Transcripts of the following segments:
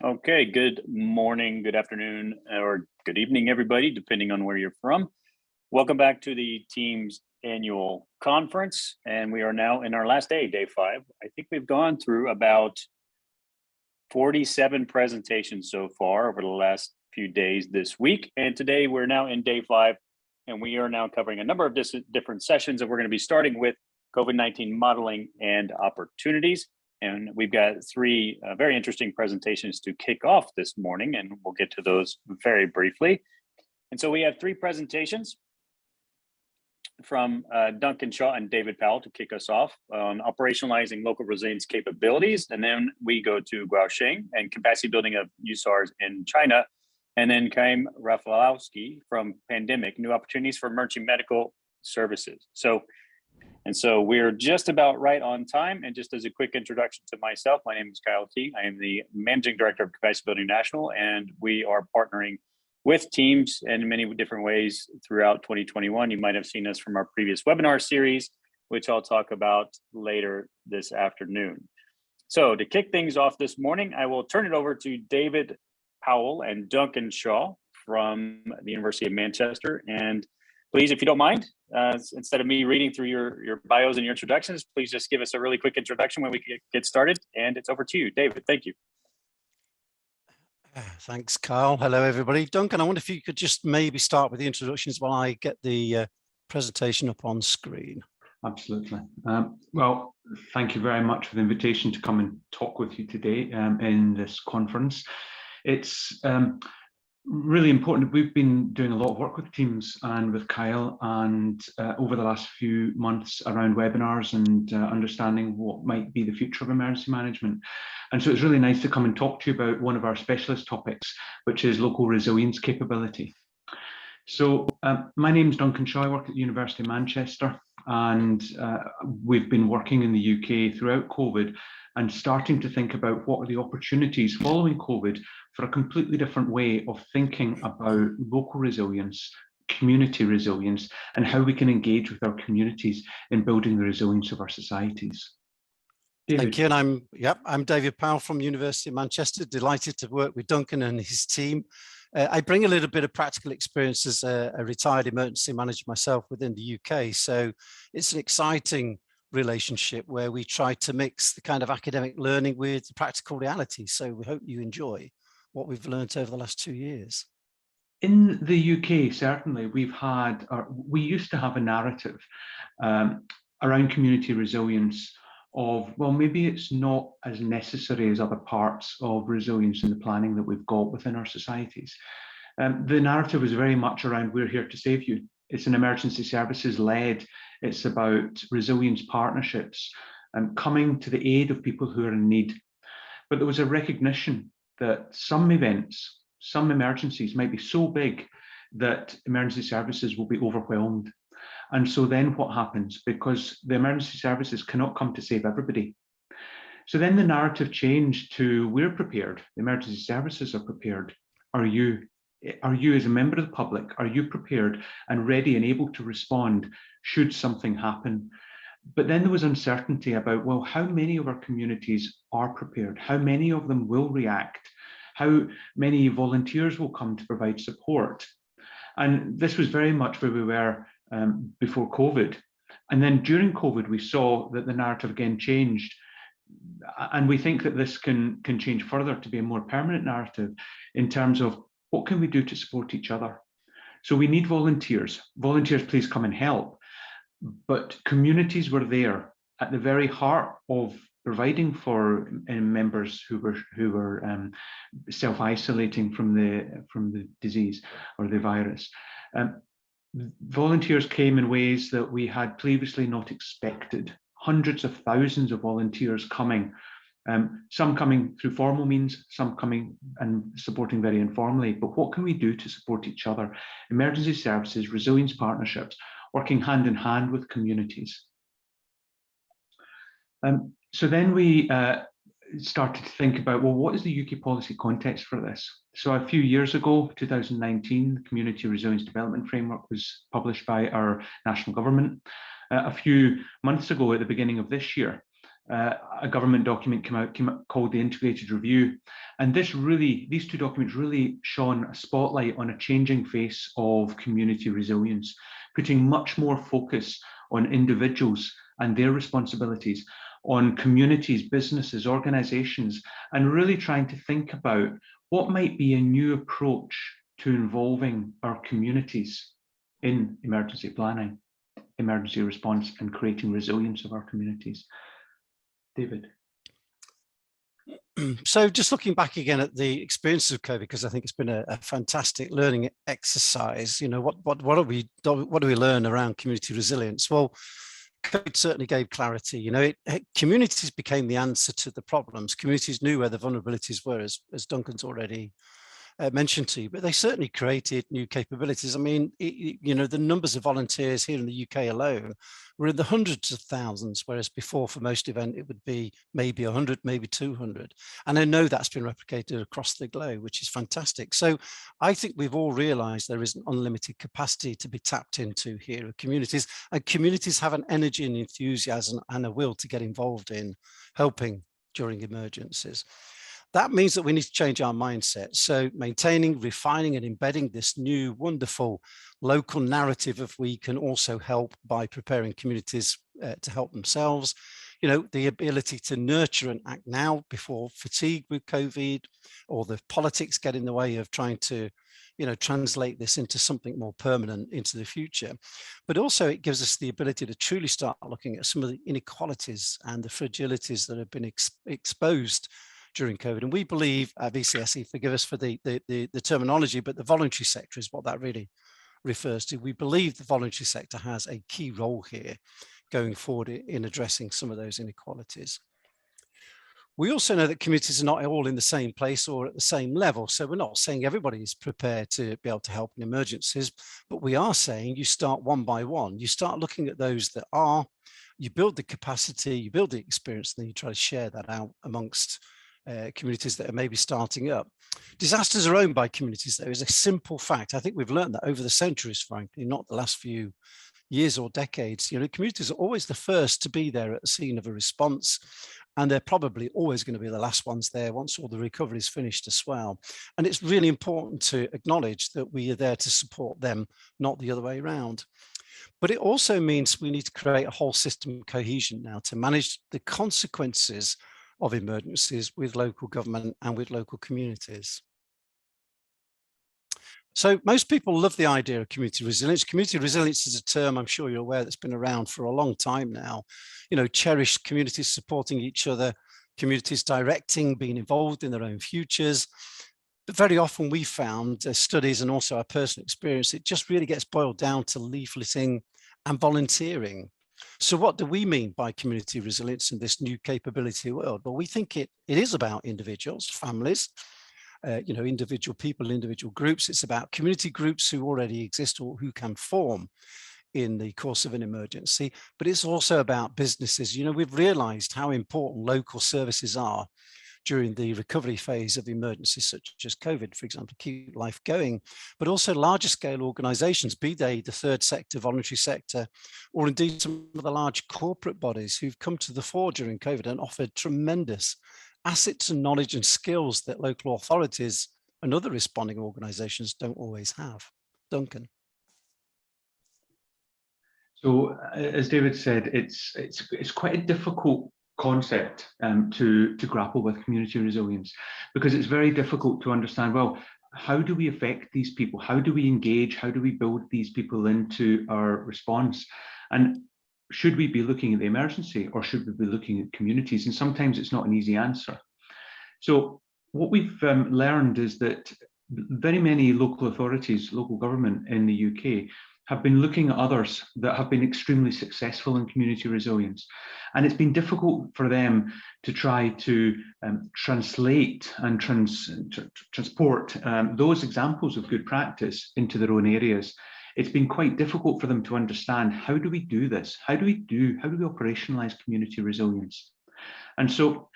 Okay, good morning, good afternoon, or good evening, everybody, depending on where you're from. Welcome back to the team's annual conference, and we are now in our last day, day 5. I think we've gone through about 47 presentations so far over the last few days this week, and today we're now in day 5, and we are now covering a number of different sessions, and we're going to be starting with COVID-19 modeling and opportunities. And we've got 3 very interesting presentations to kick off this morning, and we'll get to those very briefly. And so we have 3 presentations from Duncan Shaw and David Powell to kick us off on operationalizing local resilience capabilities. And then we go to Guosheng and capacity building of USARS in China. And then Chaim Rafalowski from Pandemic, New Opportunities for Emerging Medical Services. So we're just about right on time. And just as a quick introduction to myself, my name is Kyle T. I am the Managing Director of Capacity Building National, and we are partnering with teams in many different ways throughout 2021. You might have seen us from our previous webinar series, which I'll talk about later this afternoon. So to kick things off this morning, I will turn it over to David Powell and Duncan Shaw from the University of Manchester. And please, if you don't mind, instead of me reading through your bios and your introductions, please just give us a really quick introduction when we get started. And it's over to you, David. Thank you. Thanks, Kyle. Hello, everybody. Duncan, I wonder if you could just maybe start with the introductions while I get the presentation up on screen. Absolutely. Well, thank you very much for the invitation to come and talk with you today in this conference. It's really important. We've been doing a lot of work with teams and with Kyle and over the last few months around webinars and understanding what might be the future of emergency management. And so it's really nice to come and talk to you about one of our specialist topics, which is local resilience capability. So my name is Duncan Shaw. I work at the University of Manchester, and we've been working in the UK throughout COVID and starting to think about what are the opportunities following COVID for a completely different way of thinking about local resilience, community resilience, and how we can engage with our communities in building the resilience of our societies. David. Thank you. And I'm David Powell from University of Manchester, delighted to work with Duncan and his team. I bring a little bit of practical experience as a retired emergency manager myself within the UK. So it's an exciting relationship where we try to mix the kind of academic learning with the practical reality. So we hope you enjoy what we've learned over the last 2 years. In the UK, certainly, we used to have a narrative around community resilience of, well, maybe it's not as necessary as other parts of resilience in the planning that we've got within our societies. The narrative was very much around, we're here to save you. It's an emergency services led. It's about resilience partnerships and coming to the aid of people who are in need. But there was a recognition that some events, some emergencies might be so big that emergency services will be overwhelmed. And so then what happens? Because the emergency services cannot come to save everybody. So then the narrative changed to, we're prepared, the emergency services are prepared. Are you as a member of the public, are you prepared and ready and able to respond should something happen? But then there was uncertainty about, well, how many of our communities are prepared? How many of them will react? How many volunteers will come to provide support? And this was very much where we were before COVID. And then during COVID, we saw that the narrative again changed. And we think that this can change further to be a more permanent narrative in terms of what can we do to support each other? So we need volunteers. Volunteers, please come and help. But communities were there at the very heart of providing for members who were self-isolating from the disease or the virus. Volunteers came in ways that we had previously not expected. Hundreds of thousands of volunteers coming. Some coming through formal means, some coming and supporting very informally. But what can we do to support each other? Emergency services, resilience partnerships, working hand in hand with communities. So then we started to think about, well, what is the UK policy context for this? So a few years ago, 2019, the Community Resilience Development Framework was published by our national government. A few months ago, at the beginning of this year, a government document came out called the Integrated Review. And these two documents really shone a spotlight on a changing face of community resilience, putting much more focus on individuals and their responsibilities, on communities, businesses, organizations, and really trying to think about what might be a new approach to involving our communities in emergency planning, emergency response, and creating resilience of our communities. David. So just looking back again at the experiences of COVID, because I think it's been a fantastic learning exercise. You know, what do we learn around community resilience? Well, COVID certainly gave clarity. You know, communities became the answer to the problems. Communities knew where the vulnerabilities were, as Duncan's already mentioned to you, but they certainly created new capabilities. I mean, you know, the numbers of volunteers here in the UK alone were in the hundreds of thousands, whereas before for most events it would be maybe 100, maybe 200. And I know that's been replicated across the globe, which is fantastic. So I think we've all realized there is an unlimited capacity to be tapped into here of communities, and communities have an energy and enthusiasm and a will to get involved in helping during emergencies. That means that we need to change our mindset. So maintaining, refining, and embedding this new wonderful local narrative of we can also help by preparing communities to help themselves. You know, the ability to nurture and act now before fatigue with COVID or the politics get in the way of trying to, you know, translate this into something more permanent into the future. But also it gives us the ability to truly start looking at some of the inequalities and the fragilities that have been exposed during COVID. And we believe, VCSE, forgive us for the terminology, but the voluntary sector is what that really refers to. We believe the voluntary sector has a key role here going forward in addressing some of those inequalities. We also know that communities are not all in the same place or at the same level. So we're not saying everybody is prepared to be able to help in emergencies, but we are saying you start one by one. You start looking at those that are, you build the capacity, you build the experience, and then you try to share that out amongst communities that are maybe starting up. Disasters are owned by communities, though, is a simple fact. I think we've learned that over the centuries, frankly, not the last few years or decades. You know, communities are always the first to be there at the scene of a response, and they're probably always going to be the last ones there once all the recovery is finished as well. And it's really important to acknowledge that we are there to support them, not the other way around. But it also means we need to create a whole system cohesion now to manage the consequences of emergencies with local government and with local communities. So most people love the idea of community resilience. Community resilience is a term, I'm sure you're aware, that's been around for a long time now. You know, cherished communities supporting each other, communities directing, being involved in their own futures. But very often we found studies and also our personal experience, it just really gets boiled down to leafleting and volunteering. So what do we mean by community resilience in this new capability world? Well, we think it is about individuals, families, you know, individual people, individual groups. It's about community groups who already exist or who can form in the course of an emergency, but it's also about businesses. You know, we've realized how important local services are during the recovery phase of emergencies such as COVID, for example, to keep life going, but also larger scale organizations, be they the third sector, voluntary sector, or indeed some of the large corporate bodies who've come to the fore during COVID and offered tremendous assets and knowledge and skills that local authorities and other responding organizations don't always have. Duncan. So as David said, it's quite a difficult concept to grapple with community resilience, because it's very difficult to understand, well, how do we affect these people? How do we engage? How do we build these people into our response? And should we be looking at the emergency or should we be looking at communities? And sometimes it's not an easy answer. So what we've learned is that very many local authorities, local government in the UK, have been looking at others that have been extremely successful in community resilience. And it's been difficult for them to try to translate and transport those examples of good practice into their own areas. It's been quite difficult for them to understand, how do we do this? How do we operationalize community resilience? And so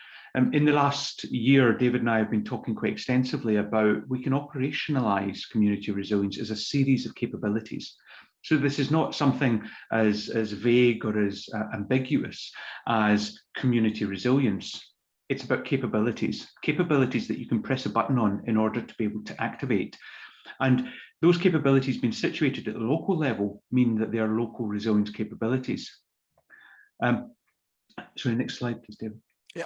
in the last year, David and I have been talking quite extensively about we can operationalize community resilience as a series of capabilities. So this is not something as vague or as ambiguous as community resilience. It's about capabilities that you can press a button on in order to be able to activate. And those capabilities being situated at the local level mean that they are local resilience capabilities. Sorry, next slide, please, David. Yeah.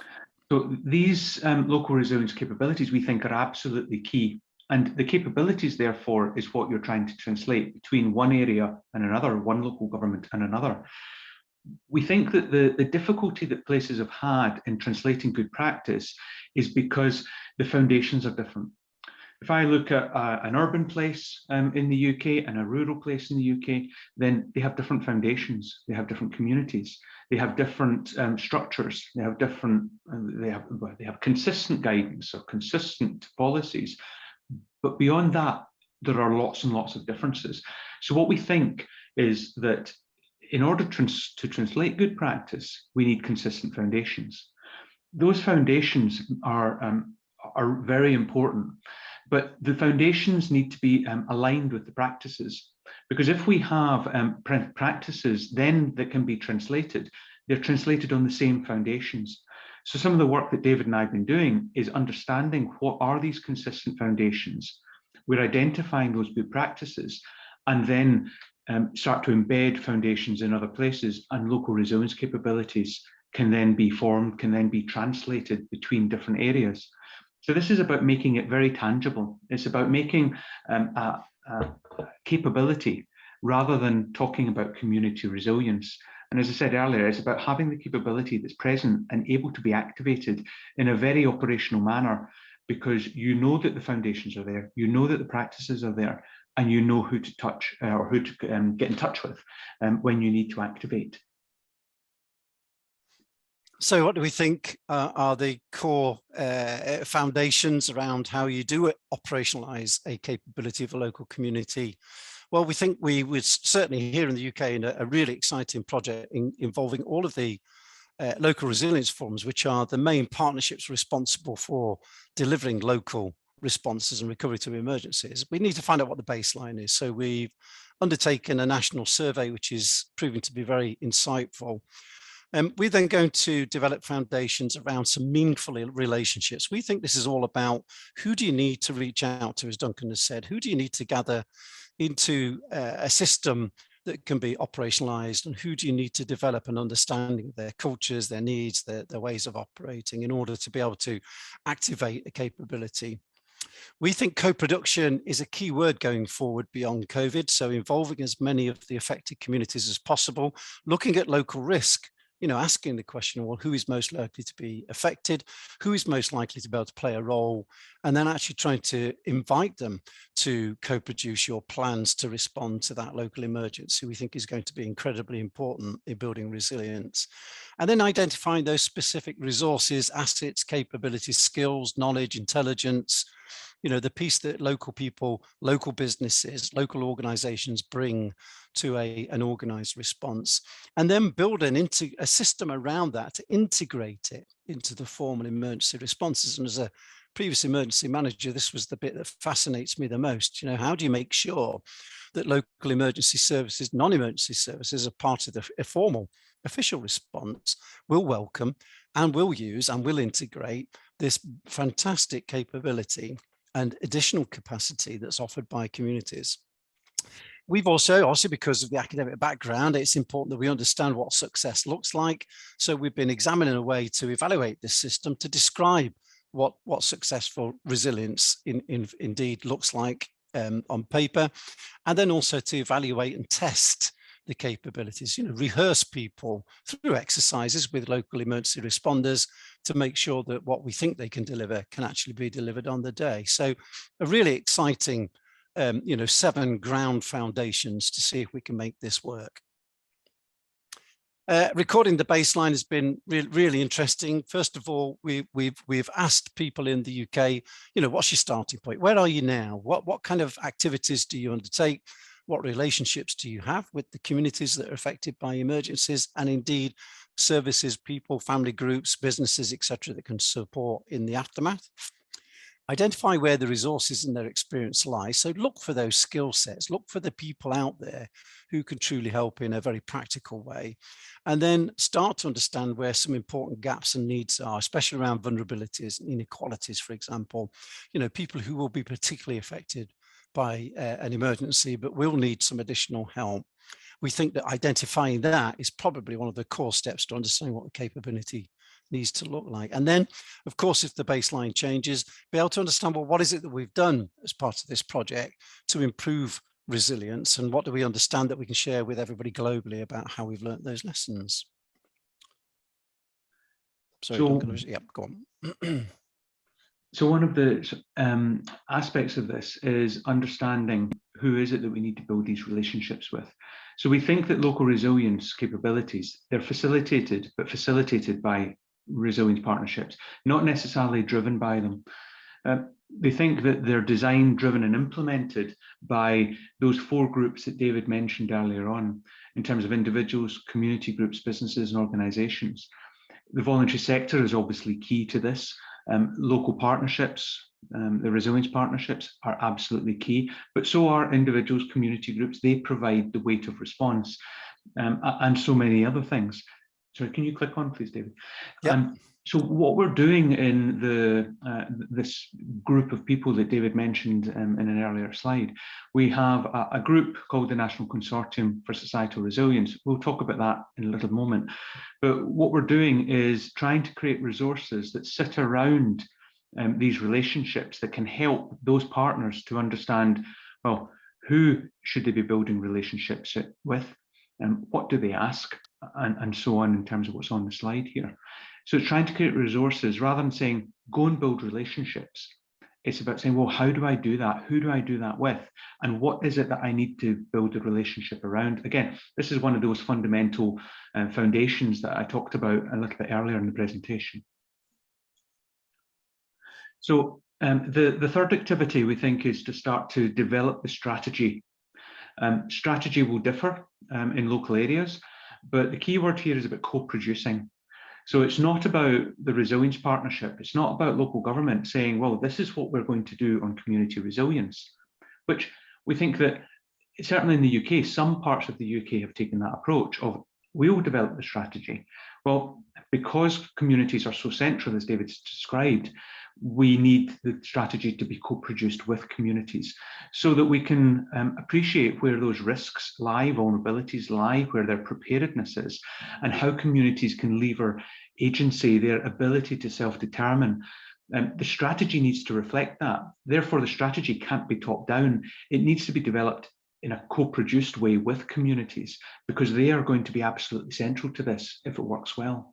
So these local resilience capabilities we think are absolutely key. And the capabilities, therefore, is what you're trying to translate between one area and another, one local government and another. We think that the difficulty that places have had in translating good practice is because the foundations are different. If I look at an urban place in the UK and a rural place in the UK, then they have different foundations, they have different communities, they have different structures, they have different, they have consistent guidance or consistent policies. But beyond that, there are lots and lots of differences. So what we think is that in order to translate good practice, we need consistent foundations. Those foundations are very important, but the foundations need to be aligned with the practices. Because if we have practices then that can be translated, they're translated on the same foundations. So some of the work that David and I have been doing is understanding what are these consistent foundations. We're identifying those good practices and then start to embed foundations in other places, and local resilience capabilities can then be formed, can then be translated between different areas. So this is about making it very tangible. It's about making a capability rather than talking about community resilience. And as I said earlier, it's about having the capability that's present and able to be activated in a very operational manner, because you know that the foundations are there, you know that the practices are there, and you know who to touch or who to get in touch with when you need to activate. So what do we think are the core foundations around how you do operationalize a capability of a local community? Well, we think we would certainly here in the UK in a really exciting project involving all of the local resilience forums, which are the main partnerships responsible for delivering local responses and recovery to emergencies. We need to find out what the baseline is. So we've undertaken a national survey, which is proving to be very insightful. We're then going to develop foundations around some meaningful relationships. We think this is all about who do you need to reach out to, as Duncan has said, who do you need to gather into a system that can be operationalized, and who do you need to develop an understanding of their cultures, their needs, their ways of operating in order to be able to activate a capability. We think co-production is a key word going forward beyond COVID, so involving as many of the affected communities as possible, looking at local risk, you know, asking the question, well, who is most likely to be affected? Who is most likely to be able to play a role? And then actually trying to invite them to co-produce your plans to respond to that local emergency, we think is going to be incredibly important in building resilience. And then identifying those specific resources, assets, capabilities, skills, knowledge, intelligence, you know, the piece that local people, local businesses, local organizations bring to an organized response, and then build a system around that to integrate it into the formal emergency responses. And as a previous emergency manager, this was the bit that fascinates me the most. You know, how do you make sure that local emergency services, non-emergency services, are part of the formal official response, will welcome and will use and will integrate this fantastic capability and additional capacity that's offered by communities. We've also because of the academic background, it's important that we understand what success looks like. So we've been examining a way to evaluate this system to describe what successful resilience indeed looks like on paper, and then also to evaluate and test the capabilities, you know, rehearse people through exercises with local emergency responders to make sure that what we think they can deliver can actually be delivered on the day. So a really exciting, you know, 7 ground foundations to see if we can make this work. Recording the baseline has been really interesting. First of all, we've asked people in the UK, you know, what's your starting point? Where are you now? What kind of activities do you undertake? What relationships do you have with the communities that are affected by emergencies, and indeed services, people, family groups, businesses, etc., that can support in the aftermath? Identify where the resources and their experience lie. So look for those skill sets, look for the people out there who can truly help in a very practical way. And then start to understand where some important gaps and needs are, especially around vulnerabilities and inequalities, for example. You know, people who will be particularly affected by an emergency, but will need some additional help. We think that identifying that is probably one of the core steps to understanding what the capability needs to look like. And then, of course, if the baseline changes, be able to understand, well, what is it that we've done as part of this project to improve resilience, and what do we understand that we can share with everybody globally about how we've learned those lessons? Sorry, Duncan, yeah, go on. So one of the aspects of this is understanding who is it that we need to build these relationships with. So we think that local resilience capabilities, they're facilitated, but facilitated by resilience partnerships, not necessarily driven by them. They think that they're designed, driven and implemented by those 4 groups that David mentioned earlier on, in terms of individuals, community groups, businesses and organizations. The voluntary sector is obviously key to this. Local partnerships, the resilience partnerships are absolutely key, but so are individuals, community groups. They provide the weight of response, and so many other things. Sorry, can you click on, please, David? Yeah. So what we're doing in this group of people that David mentioned in an earlier slide, we have a group called the National Consortium for Societal Resilience. We'll talk about that in a little moment. But what we're doing is trying to create resources that sit around these relationships that can help those partners to understand, well, who should they be building relationships with, and what do they ask, and so on, in terms of what's on the slide here. So it's trying to create resources rather than saying, go and build relationships. It's about saying, well, how do I do that? Who do I do that with? And what is it that I need to build a relationship around? Again, this is one of those fundamental foundations that I talked about a little bit earlier in the presentation. So the third activity we think is to start to develop the strategy. Strategy will differ in local areas, but the key word here is about co-producing. So it's not about the resilience partnership. It's not about local government saying, well, this is what we're going to do on community resilience, which we think that certainly in the UK, some parts of the UK have taken that approach of, we will develop the strategy. Well, because communities are so central, as David's described, we need the strategy to be co-produced with communities so that we can appreciate where those risks lie, vulnerabilities lie, where their preparedness is, and how communities can lever agency, their ability to self-determine. The strategy needs to reflect that. Therefore, the strategy can't be top down. It needs to be developed in a co-produced way with communities, because they are going to be absolutely central to this if it works well.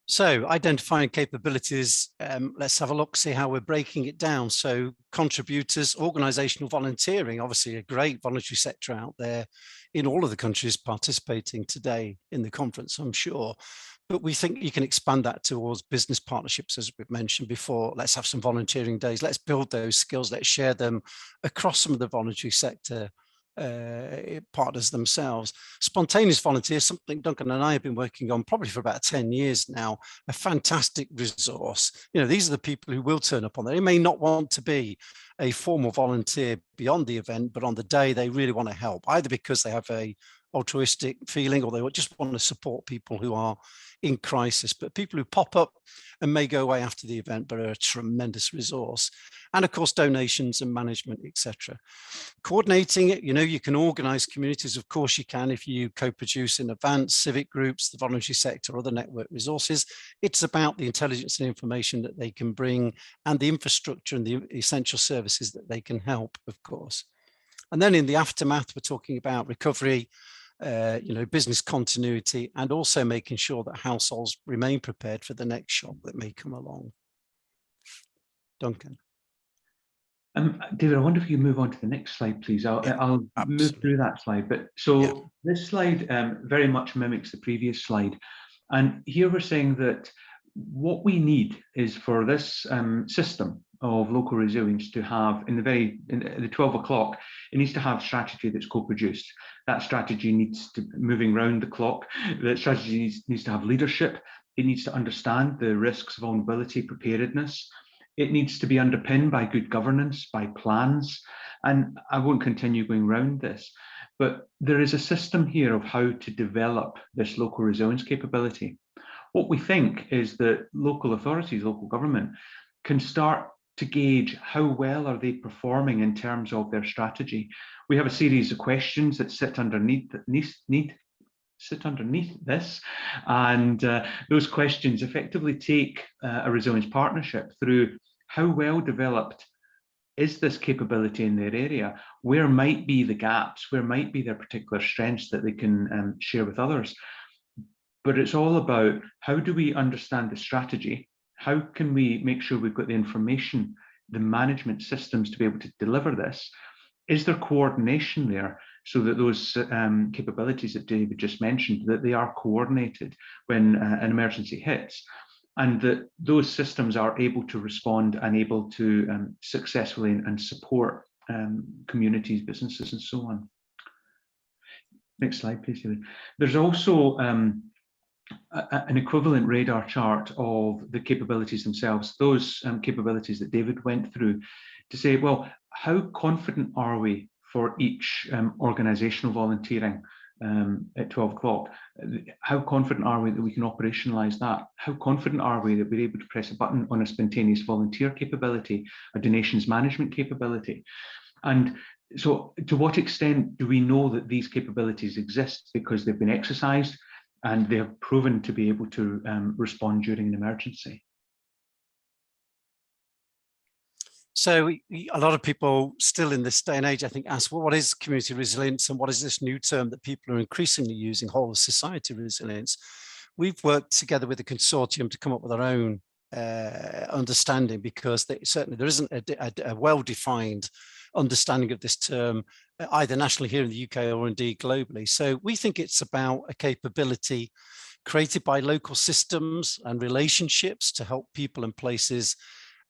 So identifying capabilities, let's have a look, see how we're breaking it down. So contributors, organizational volunteering, obviously a great voluntary sector out there in all of the countries participating today in the conference, I'm sure. But we think you can expand that towards business partnerships, as we've mentioned before. Let's have some volunteering days. Let's build those skills. Let's share them across some of the voluntary sector partners themselves. Spontaneous volunteers, something Duncan and I have been working on probably for about 10 years now, a fantastic resource. You know, these are the people who will turn up on there. They may not want to be a formal volunteer beyond the event, but on the day they really want to help, either because they have a altruistic feeling or they just want to support people who are in crisis, but people who pop up and may go away after the event, but are a tremendous resource. And of course, donations and management, etc. Coordinating it, you know, you can organize communities, of course you can, if you co-produce in advance, civic groups, the voluntary sector, other network resources. It's about the intelligence and information that they can bring and the infrastructure and the essential services that they can help, of course. And then in the aftermath, we're talking about recovery, you know, business continuity, and also making sure that households remain prepared for the next shock that may come along. Duncan. David, I wonder if you move on to the next slide, please. I'll move through that slide. But so this slide very much mimics the previous slide. And here we're saying that what we need is for this system of local resilience to have in the 12 o'clock, it needs to have strategy that's co-produced. That strategy needs to moving round the clock. That strategy needs to have leadership. it needs to understand the risks, vulnerability, preparedness. It needs to be underpinned by good governance, by plans. And I won't continue going around this, but there is a system here of how to develop this local resilience capability. What we think is that local authorities, local government, can start to gauge how well are they performing in terms of their strategy. We have a series of questions that sit underneath this, and those questions effectively take a resilience partnership through how well developed is this capability in their area, where might be the gaps, where might be their particular strengths that they can share with others. But it's all about how do we understand the strategy, how can we make sure we've got the information, the management systems to be able to deliver this. Is there coordination there so that those capabilities that David just mentioned, that they are coordinated when an emergency hits, and that those systems are able to respond and able to successfully and support communities, businesses, and so on. Next slide, please, David. There's also an equivalent radar chart of the capabilities themselves, those capabilities that David went through, to say, well, how confident are we for each organisational volunteering at 12 o'clock? How confident are we that we can operationalise that? How confident are we that we're able to press a button on a spontaneous volunteer capability, a donations management capability? And so to what extent do we know that these capabilities exist because they've been exercised and they have proven to be able to respond during an emergency? So a lot of people still in this day and age, I think, ask, well, what is community resilience and what is this new term that people are increasingly using, whole of society resilience? We've worked together with a consortium to come up with our own understanding, because certainly there isn't a well-defined understanding of this term, either nationally here in the UK or indeed globally. So we think it's about a capability created by local systems and relationships to help people and places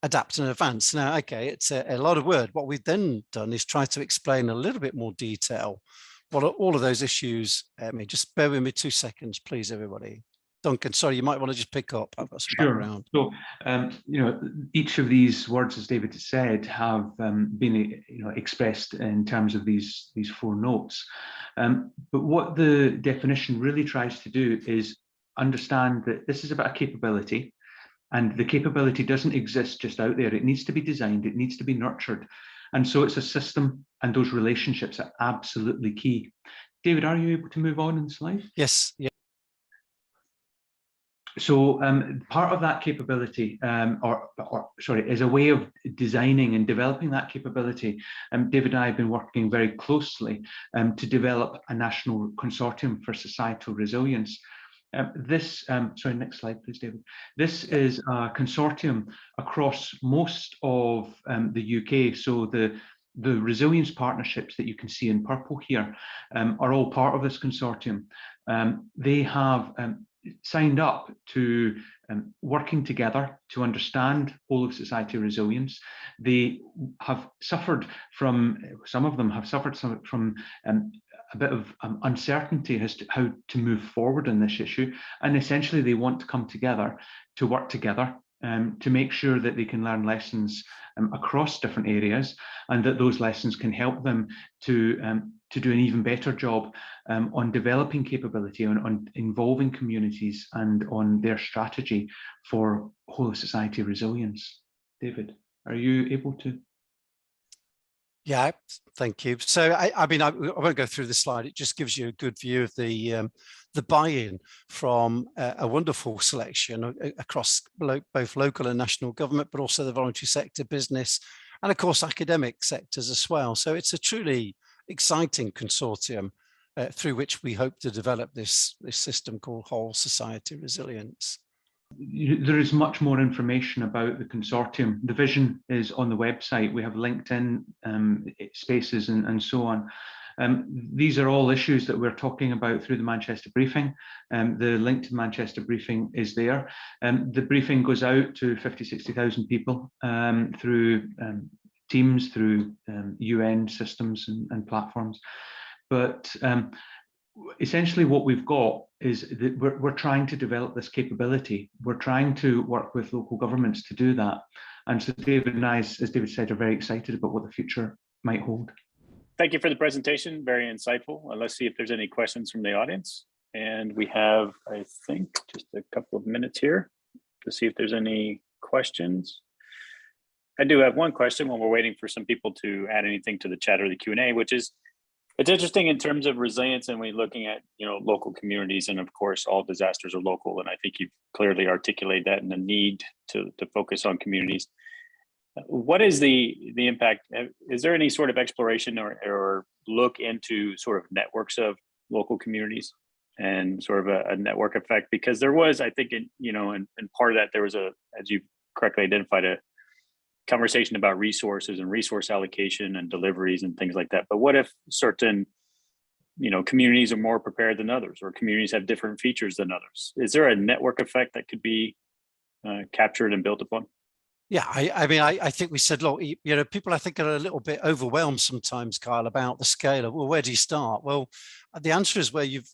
adapt and advance. Now, okay, it's a lot of word. What we've then done is try to explain a little bit more detail what are all of those issues. Just bear with me 2 seconds, please, everybody. Duncan, sorry, you might want to just pick up. I've got some background. So, each of these words, as David said, have been, expressed in terms of these 4 notes. But what the definition really tries to do is understand that this is about a capability, and the capability doesn't exist just out there. It needs to be designed. It needs to be nurtured. And so it's a system, and those relationships are absolutely key. David, are you able to move on in the slide? Yes. Yeah. So part of that capability, is a way of designing and developing that capability. David and I have been working very closely to develop a national consortium for societal resilience. Next slide, please, David. This is a consortium across most of the UK. So the resilience partnerships that you can see in purple here are all part of this consortium. They have signed up to working together to understand whole of society resilience. They have suffered from, some of them have suffered from a bit of uncertainty as to how to move forward in this issue. And essentially they want to come together to work together to make sure that they can learn lessons across different areas, and that those lessons can help them to do an even better job on developing capability, on involving communities, and on their strategy for whole of society resilience. David, are you able to? Yeah, thank you. So I won't go through the slide. It just gives you a good view of the buy-in from a wonderful selection across both local and national government, but also the voluntary sector, business, and of course academic sectors as well. So it's a truly exciting consortium through which we hope to develop this system called whole society resilience. There is much more information about the consortium. The vision is on the website. We have LinkedIn spaces and so on. These are all issues that we're talking about through the Manchester briefing. The link to the Manchester briefing is there. The briefing goes out to 50, 60,000 people through Teams, through UN systems and platforms. But essentially what we've got is that we're trying to develop this capability. We're trying to work with local governments to do that. And so David and I, as David said, are very excited about what the future might hold. Thank you for the presentation. Very insightful. Let's see if there's any questions from the audience. And we have, I think, just a couple of minutes here to see if there's any questions. I do have one question while we're waiting for some people to add anything to the chat or the Q&A, which is, it's interesting in terms of resilience, and we're looking at, local communities, and of course, all disasters are local. And I think you've clearly articulated that and the need to focus on communities. What is the impact? Is there any sort of exploration or look into sort of networks of local communities and sort of a network effect? Because there was, I think, and part of that, there was as you correctly identified, a conversation about resources and resource allocation and deliveries and things like that. But what if certain, communities are more prepared than others, or communities have different features than others? Is there a network effect that could be captured and built upon? Yeah, I think we said, look, people I think are a little bit overwhelmed sometimes, Kyle, about the scale of, well, where do you start? Well, the answer is where you've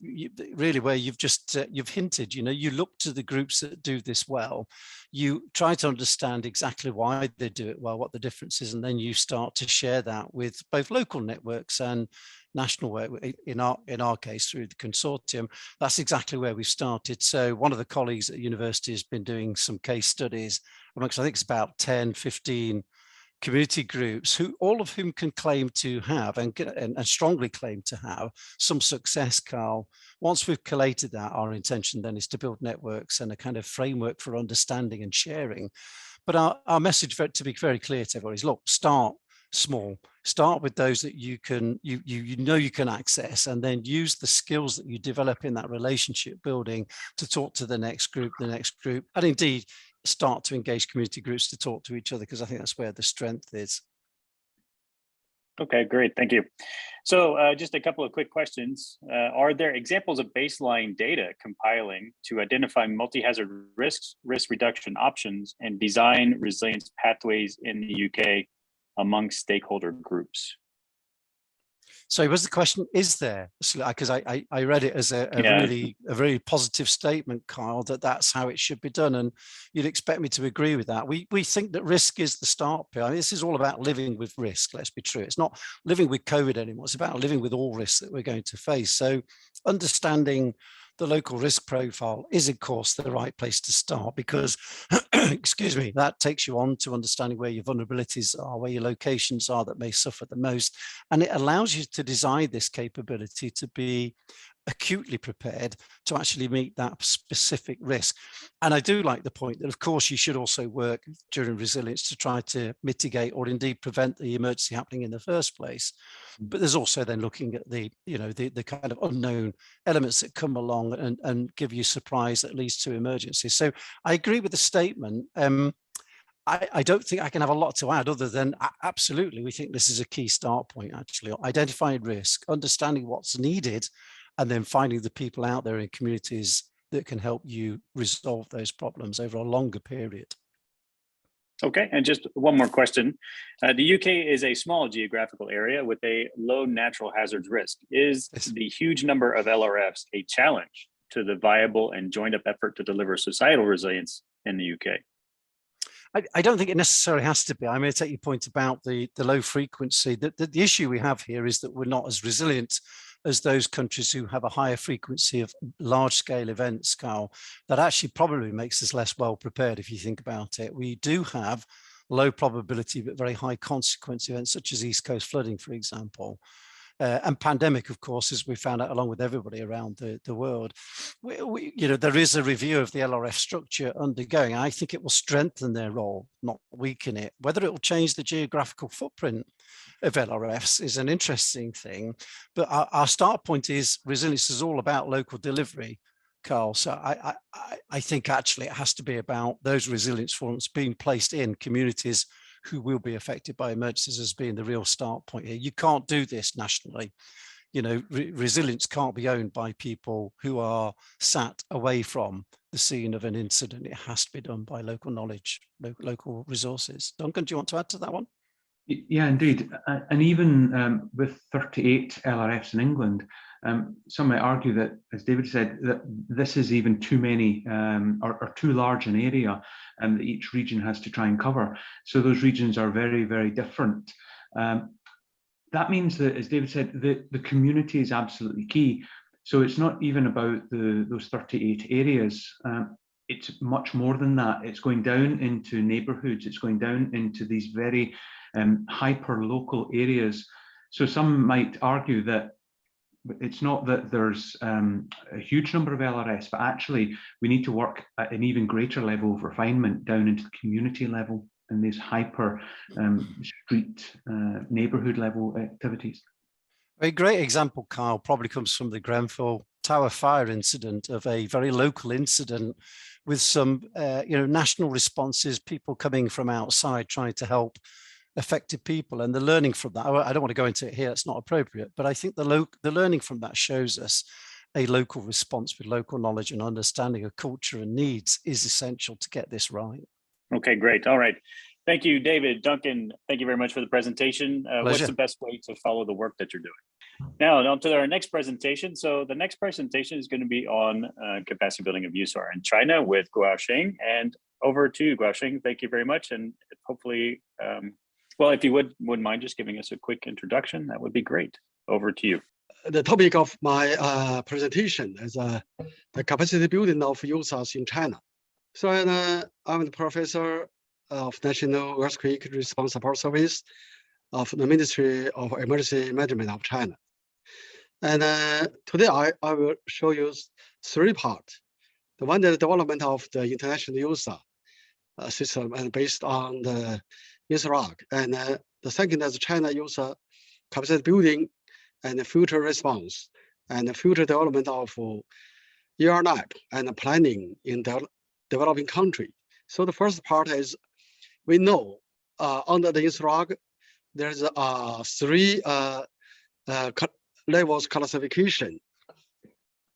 hinted. You look to the groups that do this well, you try to understand exactly why they do it well, what the difference is, and then you start to share that with both local networks and national work. In our case, through the consortium, that's exactly where we've started. So one of the colleagues at the university has been doing some case studies amongst, I think it's about 10, 15 community groups, all of whom can claim to have and strongly claim to have some success, Carl. Once we've collated that, our intention then is to build networks and a kind of framework for understanding and sharing. But our message, to be very clear to everybody, is, look, start small. Start with those that you can access, and then use the skills that you develop in that relationship building to talk to the next group, and indeed start to engage community groups to talk to each other, because I think that's where the strength is. Okay, great, thank you. So just a couple of quick questions. Are there examples of baseline data compiling to identify multi-hazard risks, risk reduction options, and design resilience pathways in the UK among stakeholder groups? So was the question, is there? Because I read it as a very positive statement, Kyle, that's how it should be done. And you'd expect me to agree with that. We think that risk is the start. I mean, this is all about living with risk, let's be true. It's not living with COVID anymore. It's about living with all risks that we're going to face. So understanding the local risk profile is, of course, the right place to start, because, excuse me, that takes you on to understanding where your vulnerabilities are, where your locations are that may suffer the most. And it allows you to design this capability to be acutely prepared to actually meet that specific risk. And I do like the point that, of course, you should also work during resilience to try to mitigate or indeed prevent the emergency happening in the first place. But there's also then looking at the kind of unknown elements that come along and give you surprise that leads to emergencies. So I agree with the statement. I don't think I can have a lot to add other than absolutely, we think this is a key start point, actually. Identifying risk, understanding what's needed, and then finding the people out there in communities that can help you resolve those problems over a longer period. Okay, and just one more question. The UK is a small geographical area with a low natural hazards risk. Is the huge number of LRFs a challenge to the viable and joined up effort to deliver societal resilience in the UK? I don't think it necessarily has to be. I'm going to take your point about the low frequency. The issue we have here is that we're not as resilient as those countries who have a higher frequency of large-scale events, Carl. That actually probably makes us less well prepared if you think about it. We do have low probability but very high consequence events such as East Coast flooding, for example. And pandemic, of course, as we found out along with everybody around the world. There is a review of the LRF structure undergoing. I think it will strengthen their role, not weaken it. Whether it will change the geographical footprint of LRFs is an interesting thing. But our start point is resilience is all about local delivery, Carl. So I think actually it has to be about those resilience forums being placed in communities who will be affected by emergencies as being the real start point here. You can't do this nationally. Resilience can't be owned by people who are sat away from the scene of an incident. It has to be done by local knowledge, local resources. Duncan, do you want to add to that one? Yeah, indeed. And even with 38 LRFs in England, some might argue that, as David said, that this is even too many or too large an area that each region has to try and cover. So those regions are very, very different. That means that, as David said, the community is absolutely key. So it's not even about those 38 areas. It's much more than that. It's going down into neighborhoods. It's going down into these very hyper-local areas. So some might argue that it's not that there's a huge number of LRS, but actually we need to work at an even greater level of refinement down into the community level and these hyper street neighborhood level activities. A great example, Kyle, probably comes from the Grenfell Tower fire incident, of a very local incident with some national responses, people coming from outside trying to help affected people, and the learning from that. I don't want to go into it here, it's not appropriate, but I think the learning from that shows us a local response with local knowledge and understanding of culture and needs is essential to get this right. Okay, great. All right. Thank you, David. Duncan, thank you very much for the presentation. What's the best way to follow the work that you're doing? Now, on to our next presentation. So the next presentation is going to be on capacity building of USAR in China with Guosheng. And over to you, Guosheng. Thank you very much. And hopefully, well, if you wouldn't mind just giving us a quick introduction, that would be great. Over to you. The topic of my presentation is the capacity building of USARS in China. So I'm the professor of National Earthquake Response Support Service of the Ministry of Emergency Management of China. And today I will show you three parts. The one is the development of the international USAR system and based on the USARS. And the second is China USAR capacity building and the future response and the future development of ERNAP and planning in the developing country. So the first part is we know under the USARS there's three levels classification.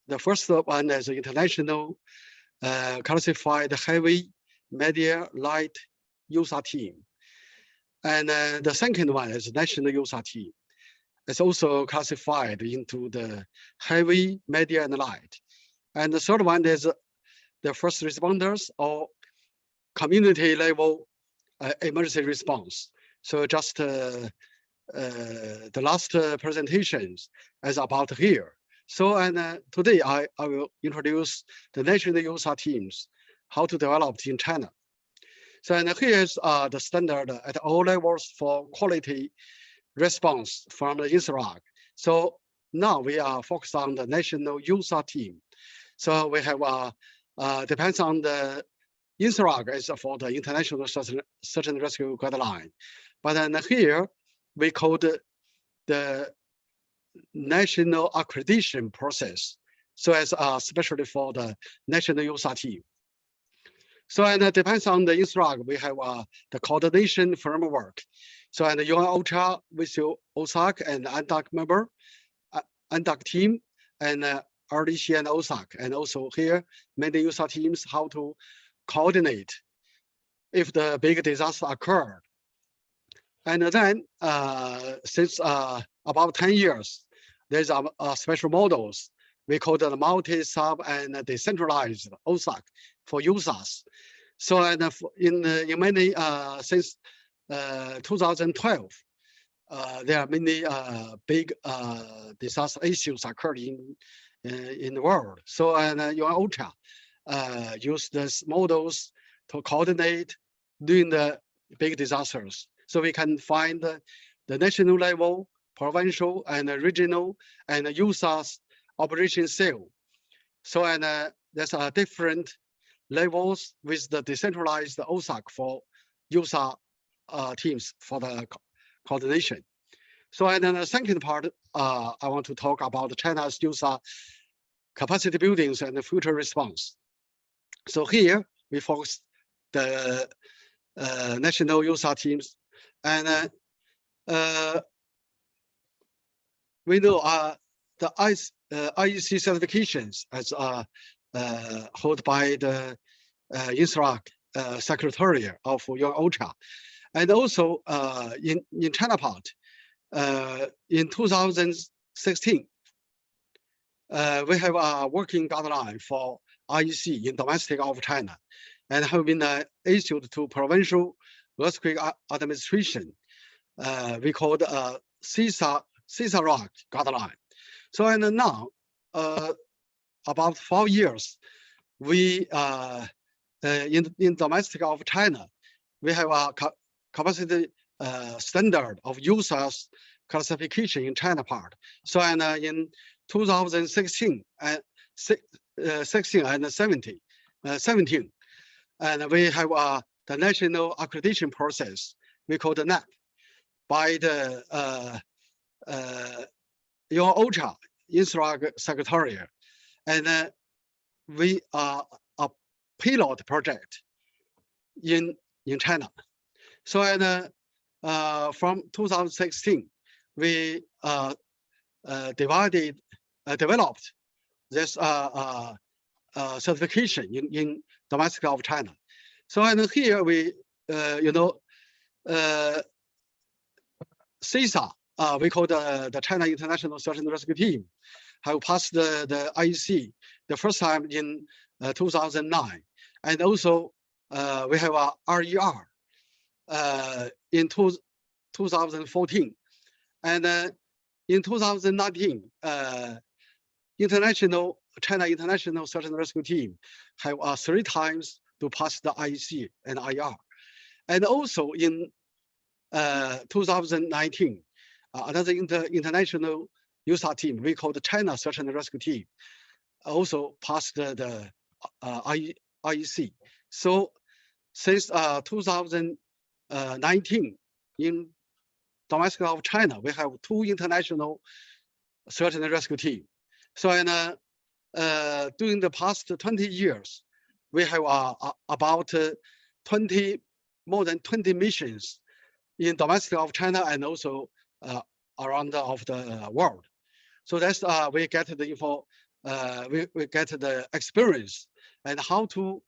The first one is international classified heavy, medium, light USAR team. And the second one is national USAR team. It's also classified into the heavy, medium, and light. And the third one is the first responders or community level emergency response. So just the last presentations is about here. So and today I will introduce the national USAR teams, how to develop in China. So and here is the standard at all levels for quality response from the USARS. So now we are focused on the national USAR team. So we have depends on the USARS is for the international search and rescue guideline. But then here we call the national accreditation process. So as especially for the national USAR team. So and it depends on the USARS, we have the coordination framework. So and the UN OCHA with your OSAC and ANDAC member, ANDAC team, and RDC and OSAC, and also here many USAR teams how to coordinate if the big disaster occurred. And then since about 10 years, there's a special models. We call it multi-sub and decentralized OSAC for USARS. So and in many since 2012, there are many big disaster issues occurring in the world. So and UN OCHA use these models to coordinate during the big disasters. So we can find the national level, provincial and regional and USARS operation cell. So and there's different levels with the decentralized OSAC for USAR teams for the coordination. So and then the second part, I want to talk about China's USAR capacity buildings and the future response. So here we focus the national USAR teams, and we know the IEC certifications as held by the USARS Secretariat of UN OCHA. And also in China part, in 2016, we have a working guideline for IEC in domestic of China, and have been issued to provincial earthquake administration. We called CISA-ROC guideline. So and now, about 4 years, we in domestic of China, we have a capacity standard of USARS classification in China part. So and in 2016 and 16 and 17, and we have the national accreditation process we call the NAP by the your OCHA INSRAG Secretariat, and we are a pilot project in China. So and from 2016, we developed this certification in domestic of China. So and here we CISA, we call the China International Search and Rescue Team, have passed the IEC the first time in 2009, and also we have a RER in 2014, and in 2019, China International Search and Rescue Team have 3 times to pass the IEC and IR, and also in 2019, another international USARS team we call the China Search and Rescue Team also passed the IEC. So since 2019, in domestic of China, we have 2 international search and rescue teams. So and during the past 20 years, we have about more than 20 missions in domestic of China and also around of the world. So that's we get the info, we get the experience and how to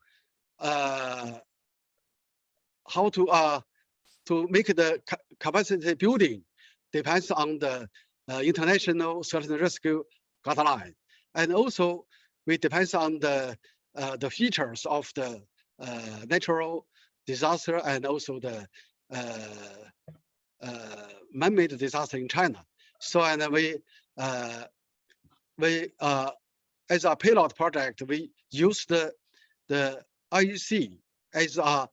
make the capacity building depends on the international search and rescue guideline, and also we depends on the features of the natural disaster and also the man-made disaster in China. So and we as a pilot project, we use the IEC as a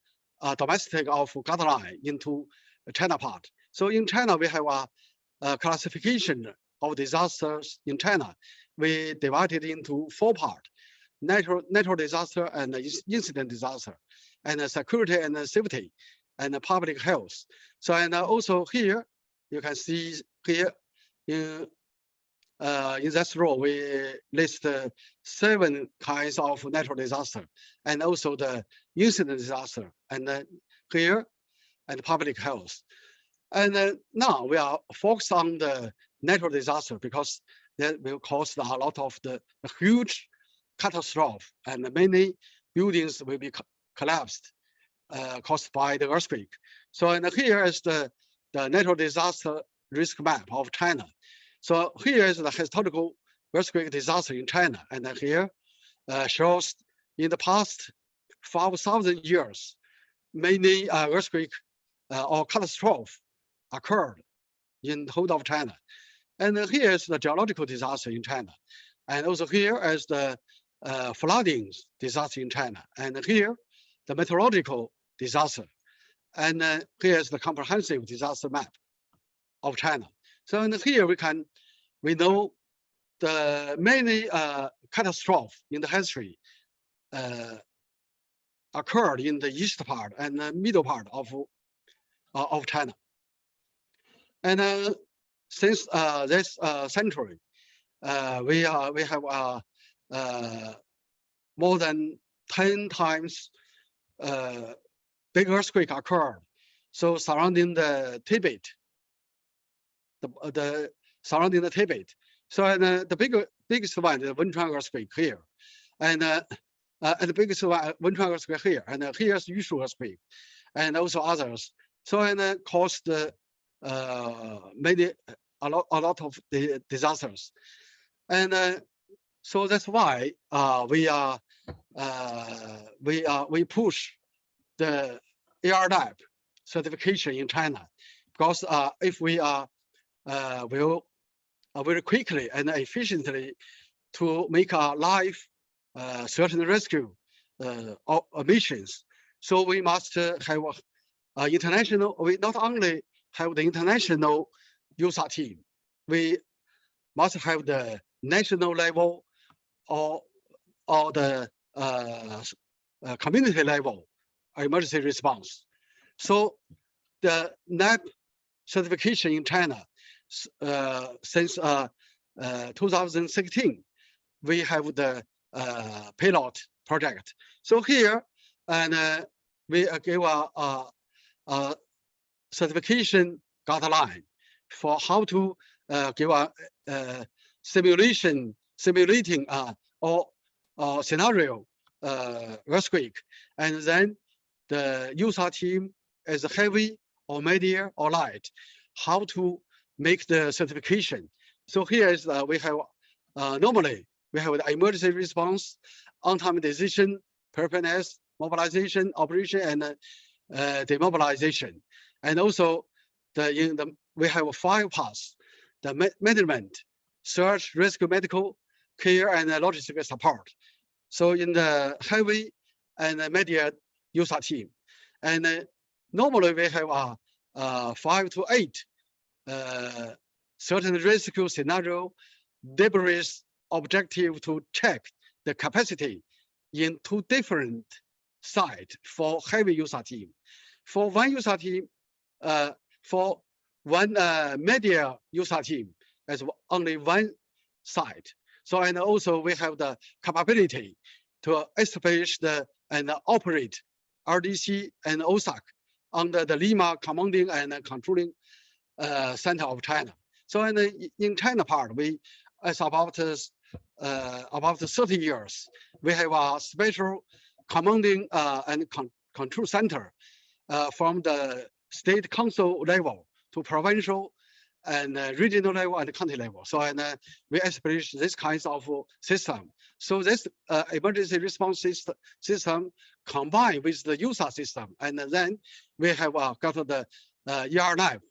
domestic of guideline into China part. So in China, we have a classification of disasters in China. We divided into 4 parts: natural disaster and incident disaster, and security and safety, and public health. So and also here, you can see here in this row, we list 7 kinds of natural disaster, and also the incident disaster, and here, and public health. And now we are focused on the natural disaster because that will cause a lot of the huge catastrophe, and many buildings will be collapsed caused by the earthquake. So and here is the natural disaster risk map of China. So here is the historical earthquake disaster in China, and here shows in the past 5,000 years, many earthquake or catastrophe occurred in the whole of China. And here is the geological disaster in China, and also here is the flooding disaster in China, and here the meteorological disaster, and here is the comprehensive disaster map of China. So in here we know the many catastrophes in the history occurred in the east part and the middle part of China. And since this century, we have more than 10 times big earthquake occurred. So surrounding the Tibet, the surrounding the Tibet. So the biggest one is the Wenchuan earthquake here, and the biggest one Wenchuan earthquake here, and here's Yushu earthquake, and also others So and caused many a lot of the disasters, and so that's why we push the AR certification in China, because if we will very quickly and efficiently to make our life search and rescue missions, so we must have international. We not only have the international USAR team, we must have the national level or the community level emergency response. So the NAP certification in China since 2016, we have the pilot project. So here, and we give a certification guideline for how to give a simulating or scenario earthquake, and then the USAR team is heavy or medium or light, how to make the certification. So here is we have normally we have the emergency response, on-time decision, preparedness, mobilization, operation, and demobilization, and also we have 5 parts: the management, search, rescue, medical care, and logistical support. So in the heavy and medium USAR team, and normally we have 5 to 8 certain rescue scenario, debris objective to check the capacity in 2 different sites for heavy USAR team. For one USAR team, for one media USAR team, as only one site. So and also we have the capability to establish and operate RDC and OSAC under the Lima Commanding and Controlling Center of China. So in China part, we as about 30 years, we have a special commanding and control center from the state council level to provincial and regional level and county level. So and we establish this kinds of system. So this emergency response system combined with the USAR system, and then we have got the ER-Lab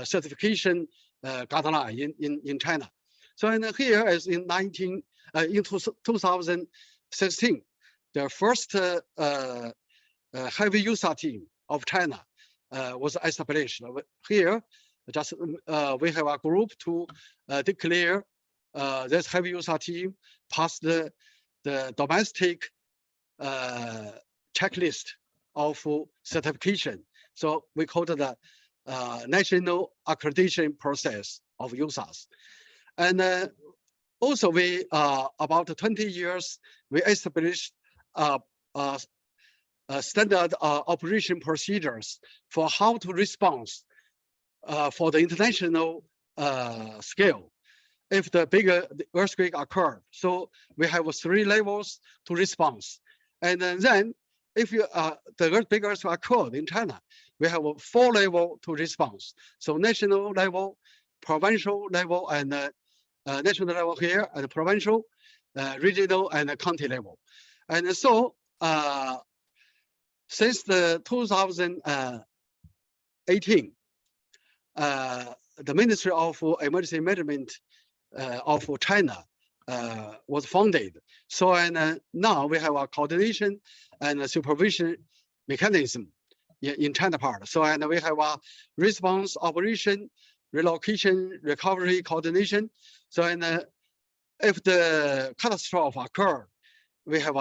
certification guideline in China. So and here is in 2016, the first heavy USAR team of China was established. Here, just we have a group to declare this heavy USAR team passed the domestic checklist of certification. So we call it the national accreditation process of USARS. And also we about 20 years, we established standard operation procedures for how to respond for the international scale if the bigger earthquake occurred. So we have 3 levels to response. And then if the big earthquake occurred in China, we have 4 levels to response. So national level, provincial level, and national level here, and provincial, regional, and county level. And so since the 2018, the Ministry of Emergency Management of China was founded. So and now we have a coordination and a supervision mechanism in China part. So and we have a response, operation, relocation, recovery, coordination. So and if the catastrophe occurred, we have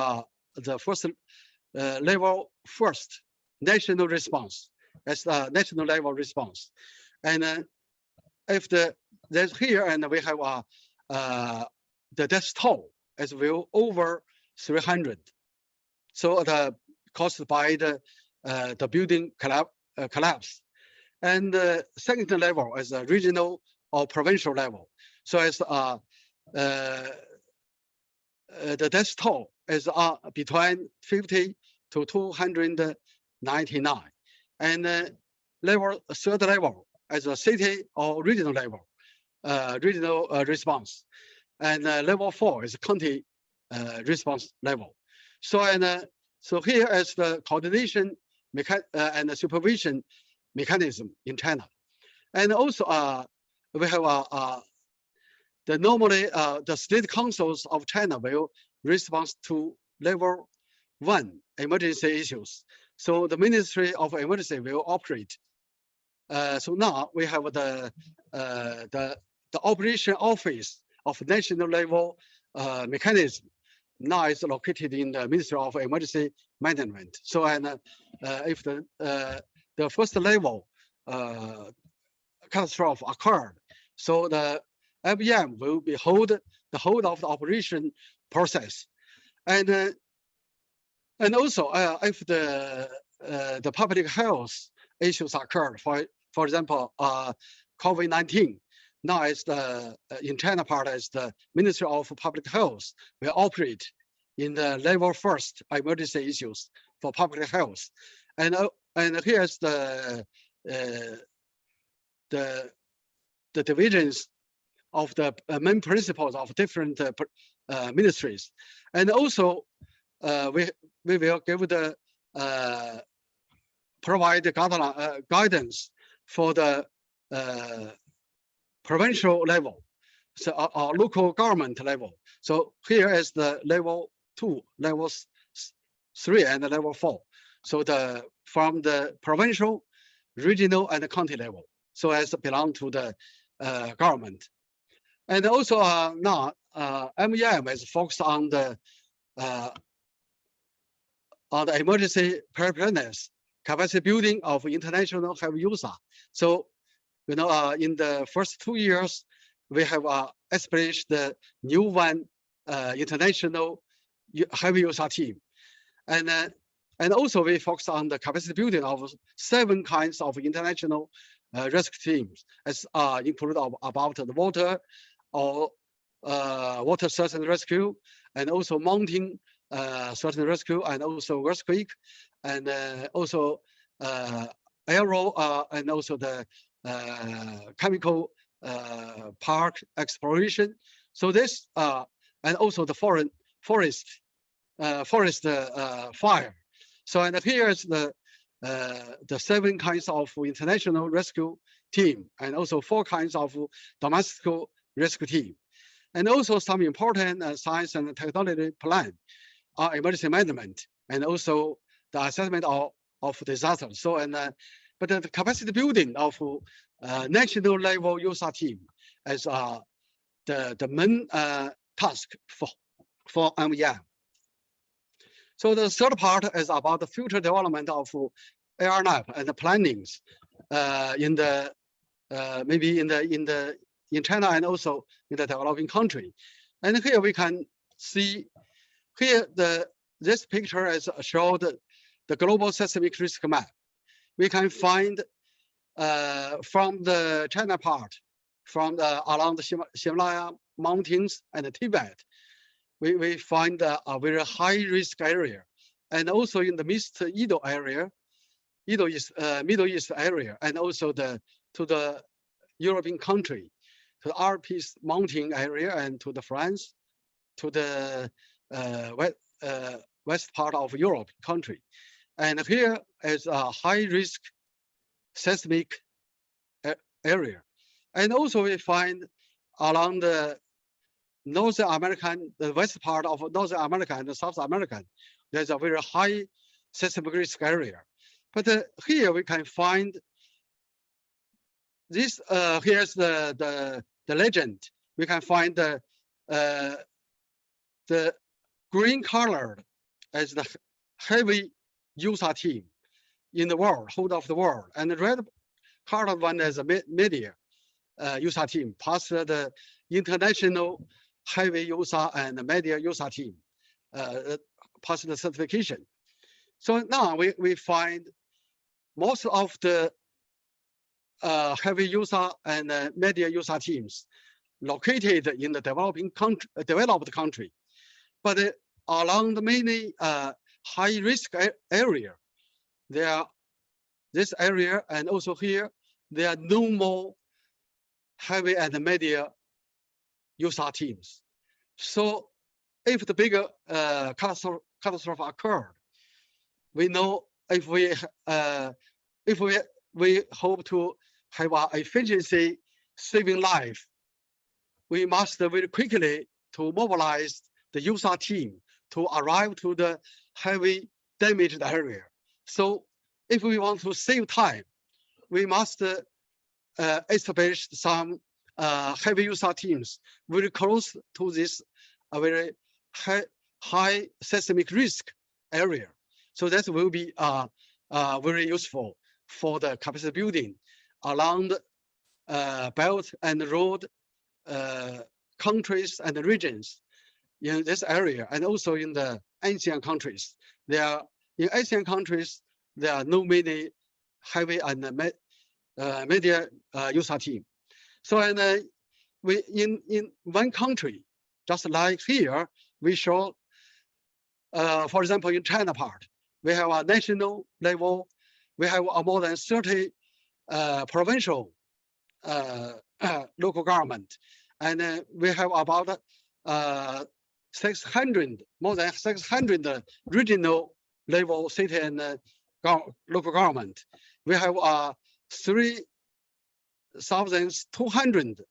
the first level national response. That's the national level response. And if there's here, and we have the death toll as well over 300. So the caused by the building collapse. And the second level is a regional or provincial level. So as the death toll is between 50 to 299. And third level as a city or regional level, regional response, and level 4 is county response level. So so here is the coordination and the supervision mechanism in China, and also we have normally the state councils of China will respond to level 1 emergency issues. So the Ministry of Emergency will operate. So now we have the operation office of national level mechanism. Now it's located in the Ministry of Emergency Management. So if the first level catastrophe occurred, so the MBM will be hold the whole of the operation process, and also if the public health issues occur, for example, COVID-19. Now it's the in China part is the Ministry of Public Health will operate in the level 1st emergency issues for public health, and here's the divisions of the main principles of different ministries, and also we will give the provide the guidance for the provincial level, so our local government level. So here is the level 2, level 3, and level 4. So from the provincial, regional, and county level. So as belong to the government. And also now MEM is focused on the emergency preparedness, capacity building of international heavy user. So in the first 2 years, we have established the new one international heavy user team, and also we focus on the capacity building of 7 kinds of international rescue teams, as include about the water or water search and rescue, and also mountain search and rescue, and also earthquake, and also aero, and also the chemical park exploration. So this and also the forest fire. So and here is the 7 kinds of international rescue team, and also 4 kinds of domestic rescue team, and also some important science and technology plan, emergency management, and also the assessment of disasters. So but the capacity building of national level user team is the main task for MEM. So the third part is about the future development of ARNAP and the plannings in the maybe in China and also in the developing country. And here we can see here this picture is showed the global seismic risk map. We can find from the China part, from along the Himalaya mountains and the Tibet, we find a very high risk area, and also in the East area, Middle East area, and also to the European country, to the Alps mountain area, and to the France, to the west part of Europe country. And here is a high risk seismic area. And also we find along the North American, the west part of North America and South America, there's a very high seismic risk area. But here we can find this, here's the legend. We can find the green colored as the heavy user team in the world, whole of the world, and the red colored one is a media user team, plus the international heavy user and media user team, plus the certification. So now we find most of the heavy user and media user teams located in the developed country, but along the many high risk area, there are this area and also here, there are no more heavy and medium USAR teams. So if the bigger catastrophe occurred, we know if we hope to have our efficiency saving life, we must very quickly to mobilize the USAR team to arrive to the heavy damaged area. So if we want to save time, we must establish some heavy USAR teams very close to this very high seismic risk area. So that will be very useful for the capacity building along the belt and road countries and regions in this area, and also in the ASEAN countries. In ASEAN countries, there are no many heavy and medium USAR team. So we in one country, just like here, we show, for example, in China part, we have a national level, we have more than 30 provincial local government, and we have about 600, more than 600 regional level city and local government. We have 3,200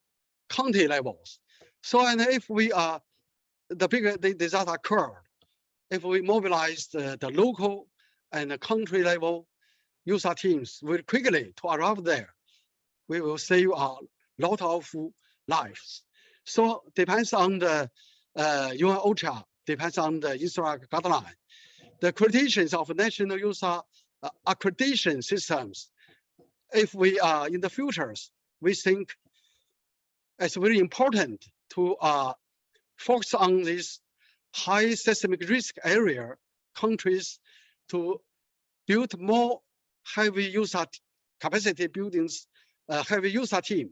county levels. So, and if we are the bigger the disaster occurred, if we mobilize the local and the country level USAR teams very quickly to arrive there, we will save a lot of lives. So depends on the UN OCHA, depends on the USARS guideline. The accreditations of national USAR accreditation systems, if we are in the futures, we think it's very important to focus on this high seismic risk area countries to build more heavy USAR capacity buildings, heavy USAR team,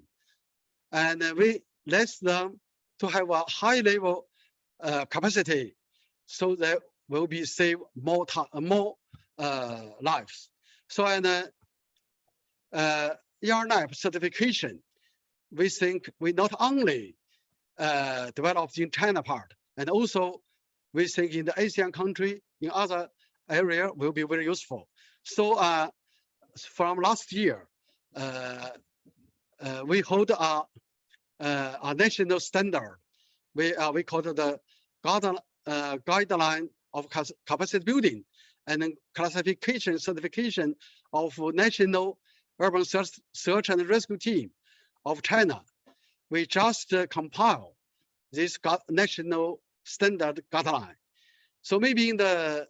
and we let them to have a high level capacity, so that will be save more time, more lives. So, and ERNAP certification, we think we not only developed in China part, and also we think in the ASEAN country, in other area will be very useful. So from last year, we hold a national standard. We call it the guideline of capacity building and then classification certification of national urban search and rescue team of China. We just compile this national standard guideline. So maybe in the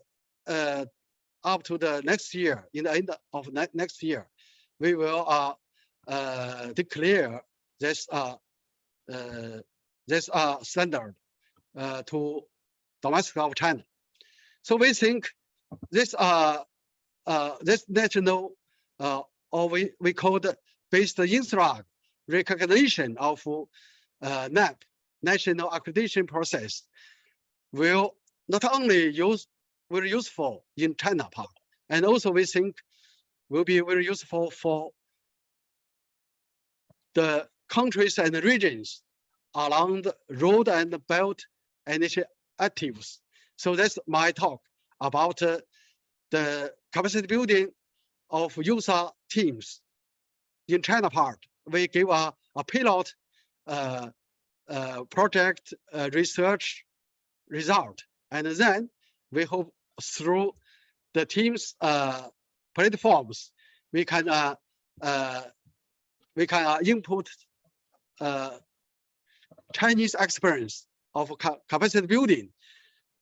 up to the next year, in the end of next year, we will declare this standard to domestic of China. So we think this this national or we call it based INSRAG recognition of NAP, national accreditation process, will not only very useful in China part, and also we think will be very useful for the countries and regions along the road and the belt initiatives. So that's my talk about the capacity building of USAR teams. In China part, we give a pilot project research result, and then we hope through the team's platforms, we can input Chinese experience of capacity building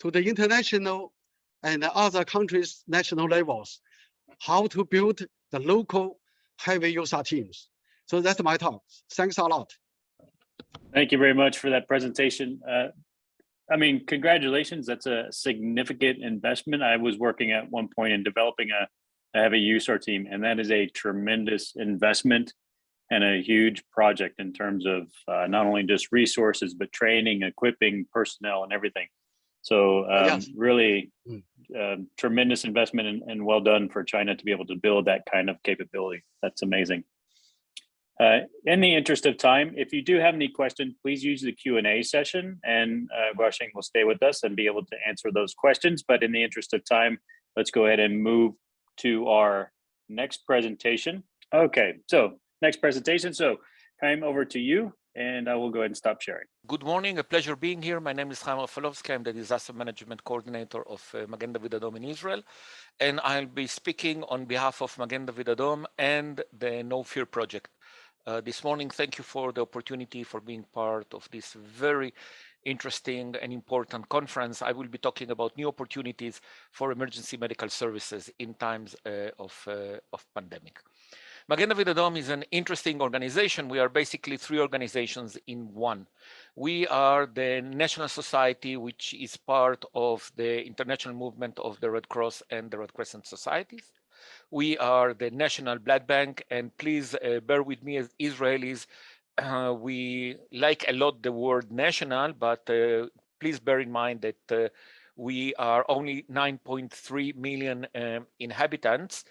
to the international and other countries' national levels, how to build the local heavy USAR teams. So that's my talk. Thanks a lot. Thank you very much for that presentation. I mean, congratulations. That's a significant investment. I was working at one point in developing a heavy USAR team, and that is a tremendous investment and a huge project in terms of not only just resources, but training, equipping, personnel, and everything. So Yes. really tremendous investment and well done for China to be able to build that kind of capability. That's amazing. In the interest of time, if you do have any questions, please use the Q&A session, and Guosheng will stay with us and be able to answer those questions. But in the interest of time, let's go ahead and move to our next presentation. Okay, so next presentation. So Chaim, over to you, and I will go ahead and stop sharing. Good morning, a pleasure being here. My name is Chaim Rafalowski. I'm the Disaster Management Coordinator of Magen David Adom in Israel, and I'll be speaking on behalf of Magen David Adom and the No Fear Project. This morning, thank you for the opportunity for being part of this very interesting and important conference. I will be talking about new opportunities for emergency medical services in times of pandemic. Magen David Adom is an interesting organization. We are basically three organizations in one. We are the National Society, which is part of the international movement of the Red Cross and the Red Crescent Societies. We are the National Blood Bank, and please bear with me as Israelis. We like a lot the word national, but please bear in mind that we are only 9.3 million inhabitants,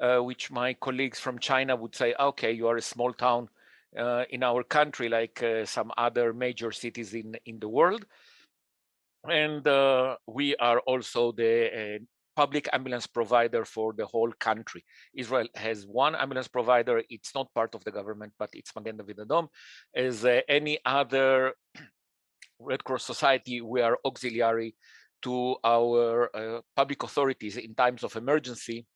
which my colleagues from China would say, okay, you are a small town in our country, like some other major cities in the world. And we are also the public ambulance provider for the whole country. Israel has one ambulance provider. It's not part of the government, but it's Magen David Adom. As any other Red Cross society, we are auxiliary to our public authorities in times of emergency.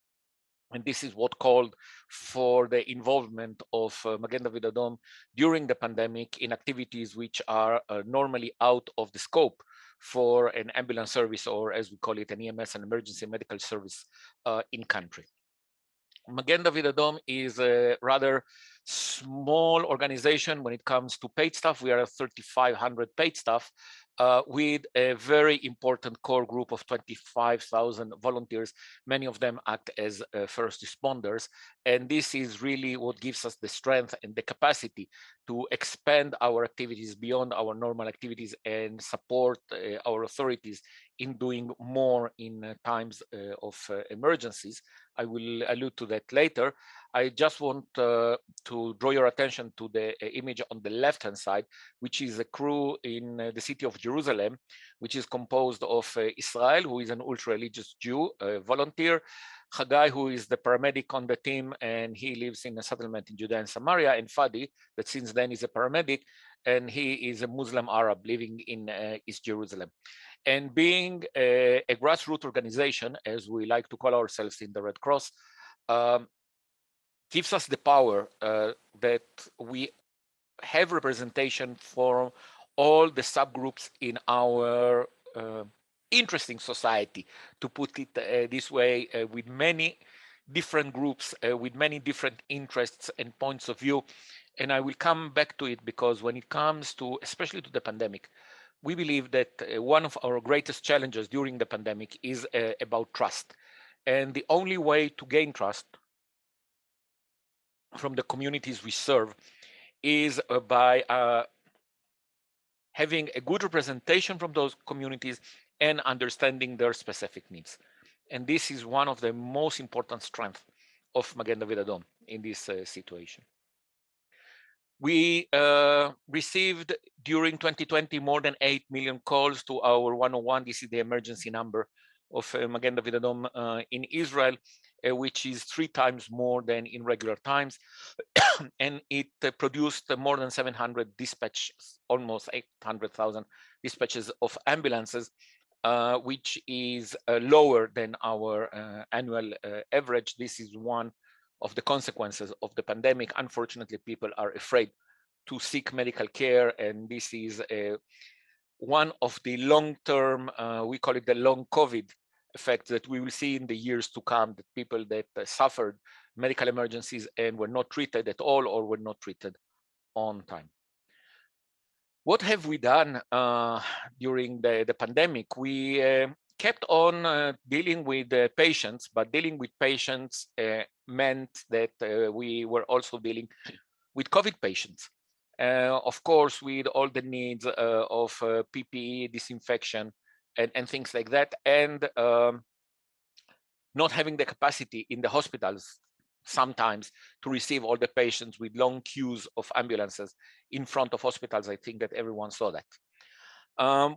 And this is what called for the involvement of Magen David Adom during the pandemic in activities which are normally out of the scope for an ambulance service, or as we call it, an EMS, an emergency medical service in country. Magen David Adom is a rather small organization when it comes to paid staff. We are 3,500 paid staff with a very important core group of 25,000 volunteers. Many of them act as first responders. And this is really what gives us the strength and the capacity to expand our activities beyond our normal activities and support our authorities in doing more in times of emergencies. I will allude to that later. I just want to draw your attention to the image on the left-hand side, which is a crew in the city of Jerusalem, which is composed of Israel, who is an ultra-religious Jew, a volunteer, Hagai, who is the paramedic on the team, and he lives in a settlement in Judea and Samaria, and Fadi, that since then is a paramedic, and he is a Muslim Arab living in East Jerusalem. And being a grassroots organization, as we like to call ourselves in the Red Cross, gives us the power that we have representation for all the subgroups in our interesting society, to put it this way, with many different groups, with many different interests and points of view. And I will come back to it, because when it comes to, especially to the pandemic, we believe that one of our greatest challenges during the pandemic is about trust. And the only way to gain trust from the communities we serve is by having a good representation from those communities and understanding their specific needs. And this is one of the most important strengths of Magen David Adom in this situation. We received during 2020 more than 8 million calls to our 101. This is the emergency number of Magen David Adom in Israel, which is 3 times more than in regular times. And it produced more than 700 dispatches, almost 800,000 dispatches of ambulances, which is lower than our annual average. This is one of the consequences of the pandemic. Unfortunately, people are afraid to seek medical care, and this is one of the long-term, we call it the long COVID effect, that we will see in the years to come, that people that suffered medical emergencies and were not treated at all, or were not treated on time. What have we done during the pandemic? We kept on dealing with patients, but dealing with patients meant that we were also dealing with COVID patients. Of course, with all the needs of PPE, disinfection, and things like that, and not having the capacity in the hospitals sometimes to receive all the patients with long queues of ambulances in front of hospitals. I think that everyone saw that.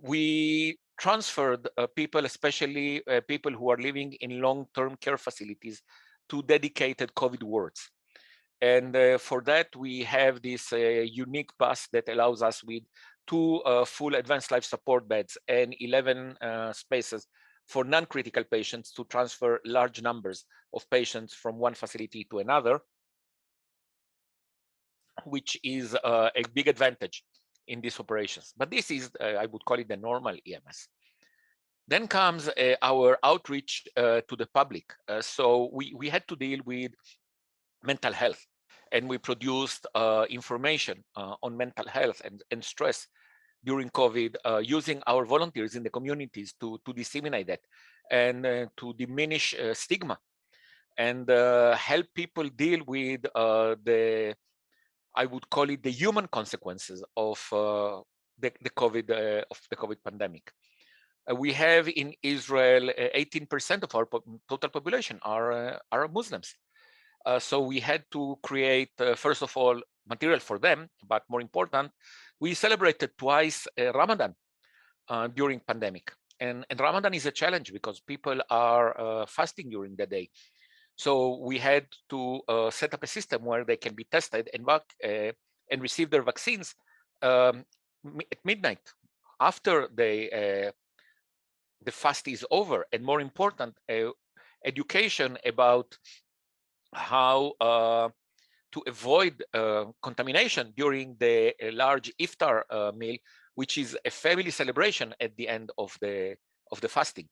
We transferred people, especially people who are living in long-term care facilities, to dedicated COVID wards. And for that, we have this unique bus that allows us with 2 full advanced life support beds and 11 spaces for non-critical patients to transfer large numbers of patients from one facility to another, which is a big advantage in these operations. But this is, I would call it the normal EMS. Then comes our outreach to the public. So we had to deal with mental health, and we produced information on mental health and stress during COVID, using our volunteers in the communities to disseminate that and to diminish stigma and help people deal with I would call it the human consequences of the COVID pandemic. We have in Israel 18% of our total population are Muslims. So we had to create, first of all, material for them, but more important, we celebrated twice Ramadan during pandemic. And Ramadan is a challenge because people are fasting during the day. So we had to set up a system where they can be tested and receive their vaccines at midnight after the fast is over. And more important, education about how to avoid contamination during the large iftar meal, which is a family celebration at the end of the fasting.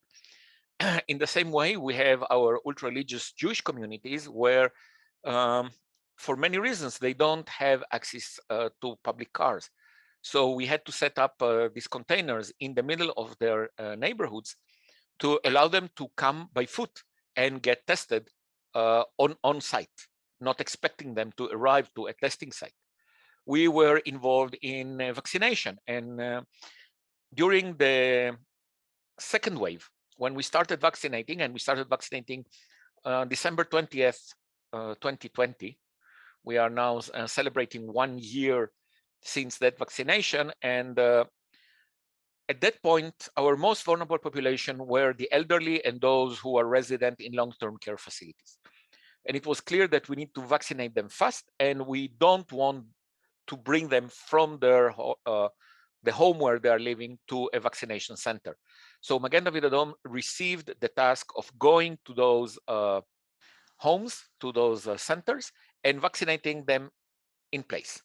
In the same way, we have our ultra-religious Jewish communities where, for many reasons, they don't have access to public cars. So we had to set up these containers in the middle of their neighborhoods to allow them to come by foot and get tested on site, not expecting them to arrive to a testing site. We were involved in vaccination, and during the second wave, when we started vaccinating, and we started vaccinating December 20th, 2020, we are now celebrating 1 year since that vaccination, and at that point, our most vulnerable population were the elderly and those who are resident in long-term care facilities. And it was clear that we need to vaccinate them fast, and we don't want to bring them from their the home where they are living to a vaccination center. So Magen David Adom received the task of going to those homes, to those centers, and vaccinating them in place.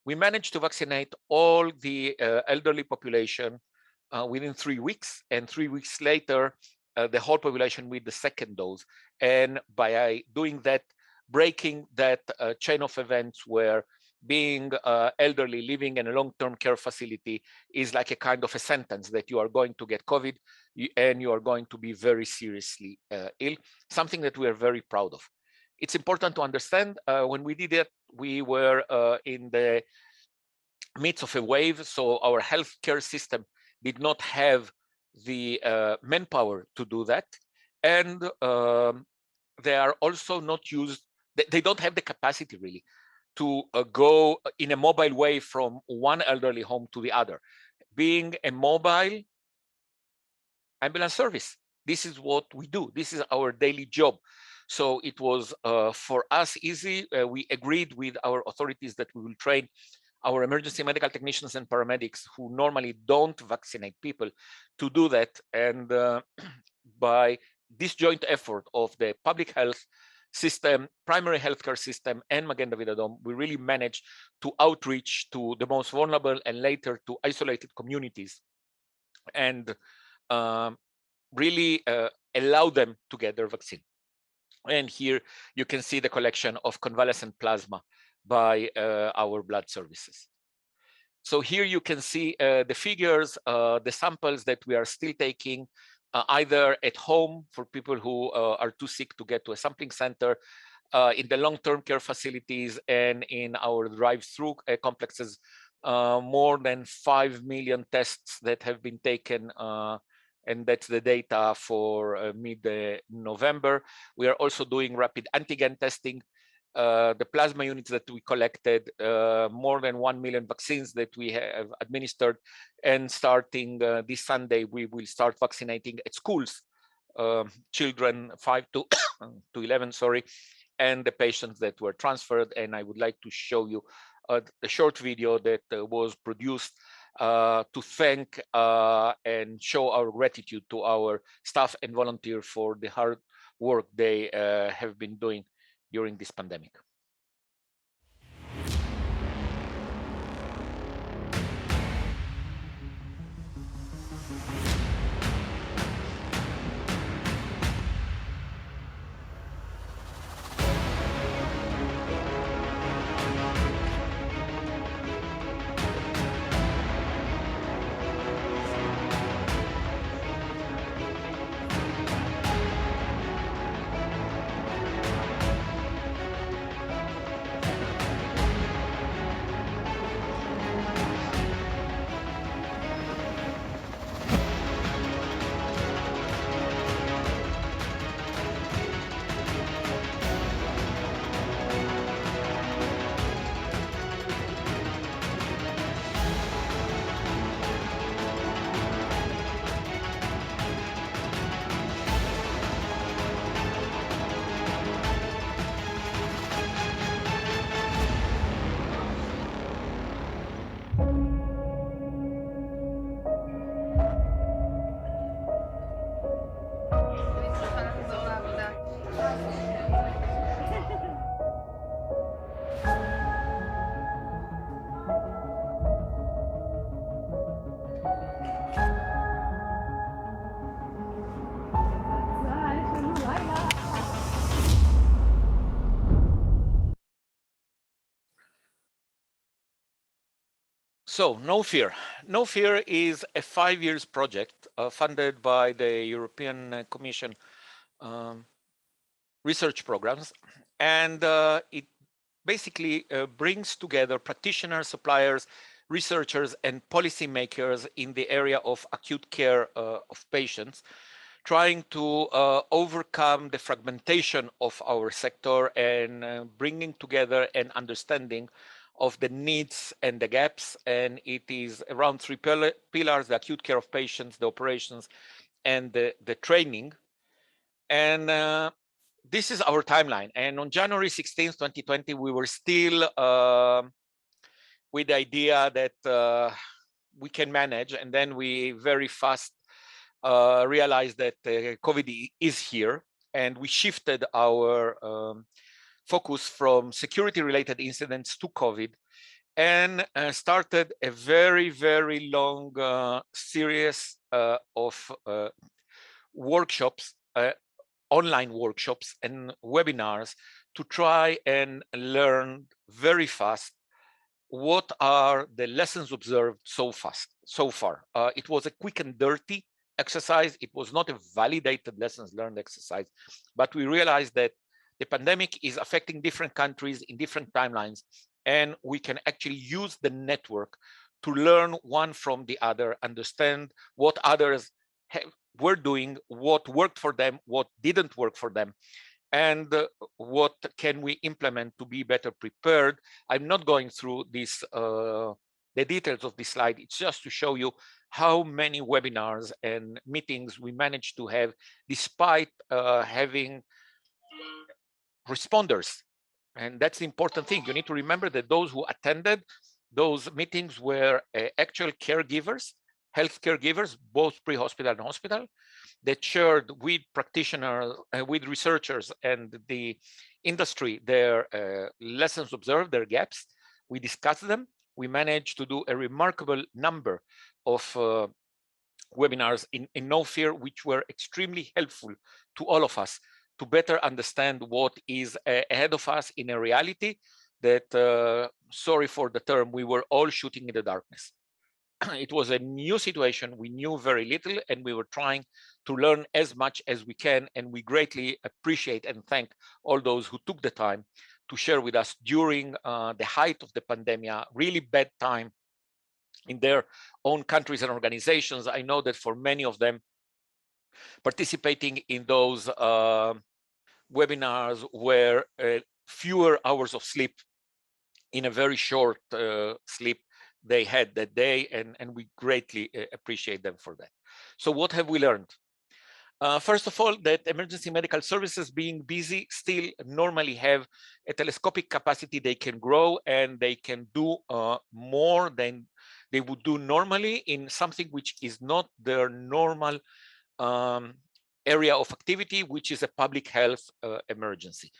We managed to vaccinate all the elderly population within 3 weeks, and 3 weeks later, the whole population with the second dose. And by doing that, breaking that chain of events where being elderly, living in a long-term care facility is like a kind of a sentence that you are going to get COVID and you are going to be very seriously ill, something that we are very proud of. It's important to understand when we did it, we were in the midst of a wave, so our healthcare system did not have the manpower to do that, and they are also not used, they don't have the capacity really to go in a mobile way from one elderly home to the other. Being a mobile ambulance service, this is what we do, this is our daily job. So it was for us easy. We agreed with our authorities that we will train our emergency medical technicians and paramedics who normally don't vaccinate people to do that. And by this joint effort of the public health system, primary healthcare system, and Magen David Adom, we really managed to outreach to the most vulnerable and later to isolated communities and really allow them to get their vaccine. And here you can see the collection of convalescent plasma by our blood services. So here you can see the figures, the samples that we are still taking either at home for people who are too sick to get to a sampling center, in the long-term care facilities, and in our drive-through complexes. More than 5 million tests that have been taken and that's the data for mid-November. We are also doing rapid antigen testing. The plasma units that we collected, more than 1 million vaccines that we have administered, and starting this Sunday, we will start vaccinating at schools, children 5 to 11, sorry, and the patients that were transferred. And I would like to show you a short video that was produced to thank and show our gratitude to our staff and volunteers for the hard work they have been doing during this pandemic. So No Fear. No Fear is a 5-year project funded by the European Commission research programs. And it basically brings together practitioners, suppliers, researchers, and policymakers in the area of acute care of patients, trying to overcome the fragmentation of our sector and bringing together an understanding of the needs and the gaps. And it is around 3 pillars: the acute care of patients, the operations, and the training. And this is our timeline. And on January 16th, 2020, we were still with the idea that we can manage. And then we very fast realized that COVID is here. And we shifted our focus from security-related incidents to COVID, and started a very, very long series of workshops, online workshops and webinars to try and learn very fast what are the lessons observed so far. It was a quick and dirty exercise. It was not a validated lessons learned exercise, but we realized that the pandemic is affecting different countries in different timelines, and we can actually use the network to learn one from the other, understand what others were doing, what worked for them, what didn't work for them, and what can we implement to be better prepared. I'm not going through this, the details of this slide. It's just to show you how many webinars and meetings we managed to have despite having responders. And that's the important thing. You need to remember that those who attended those meetings were actual caregivers, health caregivers, both pre-hospital and hospital, that shared with practitioners, with researchers and the industry their lessons observed, their gaps. We discussed them. We managed to do a remarkable number of webinars in No Fear, which were extremely helpful to all of us to better understand what is ahead of us in a reality that, sorry for the term, we were all shooting in the darkness. It was a new situation. We knew very little, and we were trying to learn as much as we can. And we greatly appreciate and thank all those who took the time to share with us during the height of the pandemic, really bad time in their own countries and organizations. I know that for many of them, participating in those webinars where fewer hours of sleep in a very short sleep they had that day, and we greatly appreciate them for that. So what have we learned? First of all, that emergency medical services, being busy, still normally have a telescopic capacity. They can grow and they can do more than they would do normally in something which is not their normal area of activity, which is a public health emergency.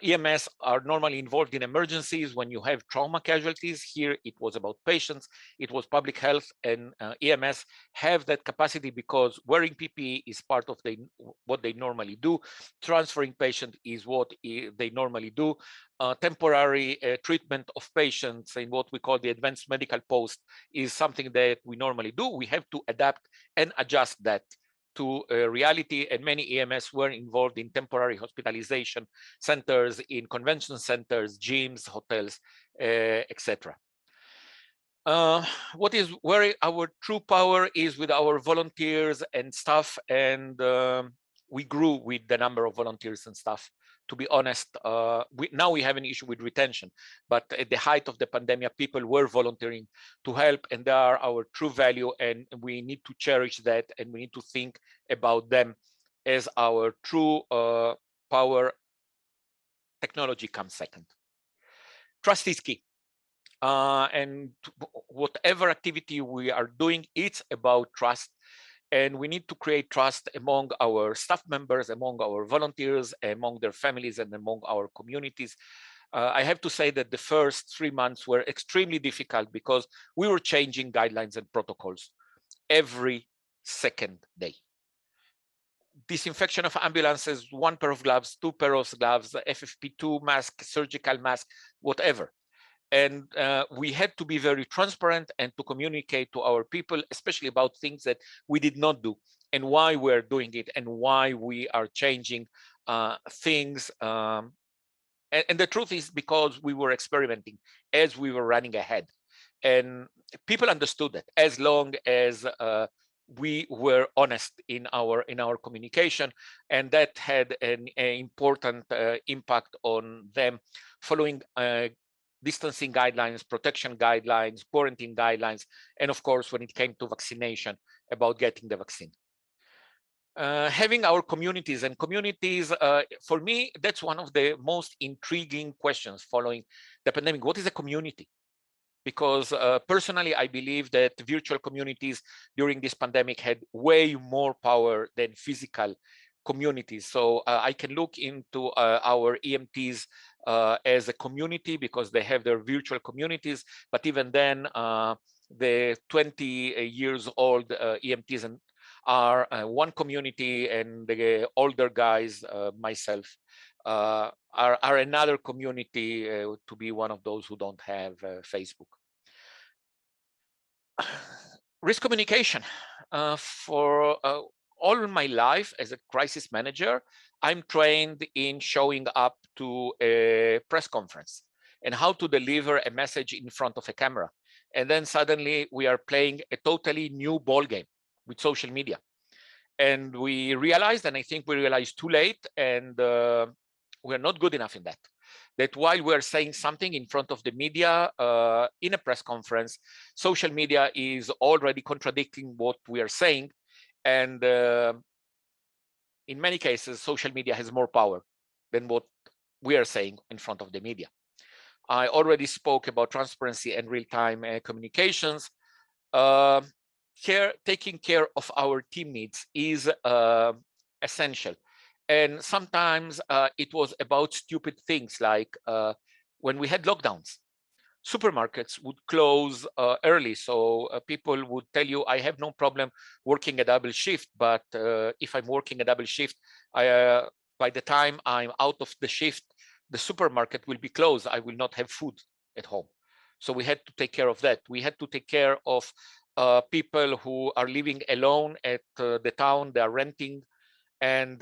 EMS are normally involved in emergencies when you have trauma casualties. Here it was about patients, it was public health, and EMS have that capacity because wearing PPE is part of what they normally do. Transferring patient is what they normally do. Temporary treatment of patients in what we call the advanced medical post is something that we normally do. We have to adapt and adjust that to reality, and many EMS were involved in temporary hospitalization centers, in convention centers, gyms, hotels, etc. Where our true power is with our volunteers and staff, and we grew with the number of volunteers and staff. To be honest, now we have an issue with retention, but at the height of the pandemic, people were volunteering to help, and they are our true value, and we need to cherish that, and we need to think about them as our true power. Technology comes second. Trust is key. And whatever activity we are doing, it's about trust. And we need to create trust among our staff members, among our volunteers, among their families, and among our communities. I have to say that the first 3 months were extremely difficult because we were changing guidelines and protocols every second day. Disinfection of ambulances, 1 pair of gloves, 2 pairs of gloves, FFP2 mask, surgical mask, whatever. And we had to be very transparent and to communicate to our people, especially about things that we did not do and why we're doing it and why we are changing things. And the truth is because we were experimenting as we were running ahead. And people understood that as long as we were honest in our communication, and that had an important impact on them, following distancing guidelines, protection guidelines, quarantine guidelines, and of course, when it came to vaccination, about getting the vaccine. Having our communities, and communities, for me, that's one of the most intriguing questions following the pandemic. What is a community? Because personally, I believe that virtual communities during this pandemic had way more power than physical communities. So I can look into our EMTs as a community because they have their virtual communities. But even then, the 20 years old EMTs are one community, and the older guys, myself, are another community, to be one of those who don't have Facebook. Risk communication. For all my life as a crisis manager, I'm trained in showing up to a press conference and how to deliver a message in front of a camera. And then suddenly we are playing a totally new ball game with social media. And we realized, and I think we realized too late, and we're not good enough in that. That while we're saying something in front of the media in a press conference, social media is already contradicting what we are saying. And in many cases, social media has more power than what we are saying in front of the media. I already spoke about transparency and real-time communications. Taking care of our team needs is essential. And sometimes it was about stupid things like when we had lockdowns, supermarkets would close early. So people would tell you, I have no problem working a double shift, but if I'm working a double shift, by the time I'm out of the shift, the supermarket will be closed. I will not have food at home. So we had to take care of that. We had to take care of people who are living alone at the town, they are renting, and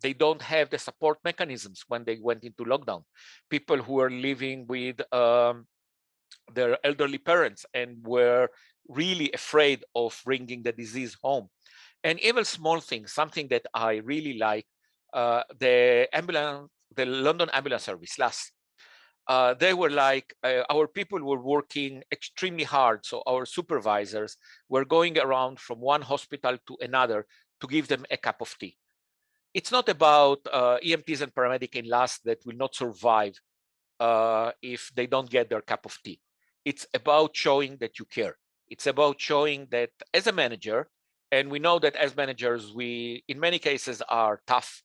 they don't have the support mechanisms when they went into lockdown. People who are living with their elderly parents and were really afraid of bringing the disease home. And even small things, something that I really like, the London ambulance service last. They were like, our people were working extremely hard. So our supervisors were going around from one hospital to another to give them a cup of tea. It's not about EMTs and paramedics in LAS that will not survive if they don't get their cup of tea. It's about showing that you care. It's about showing that as a manager, and we know that as managers, we in many cases are tough.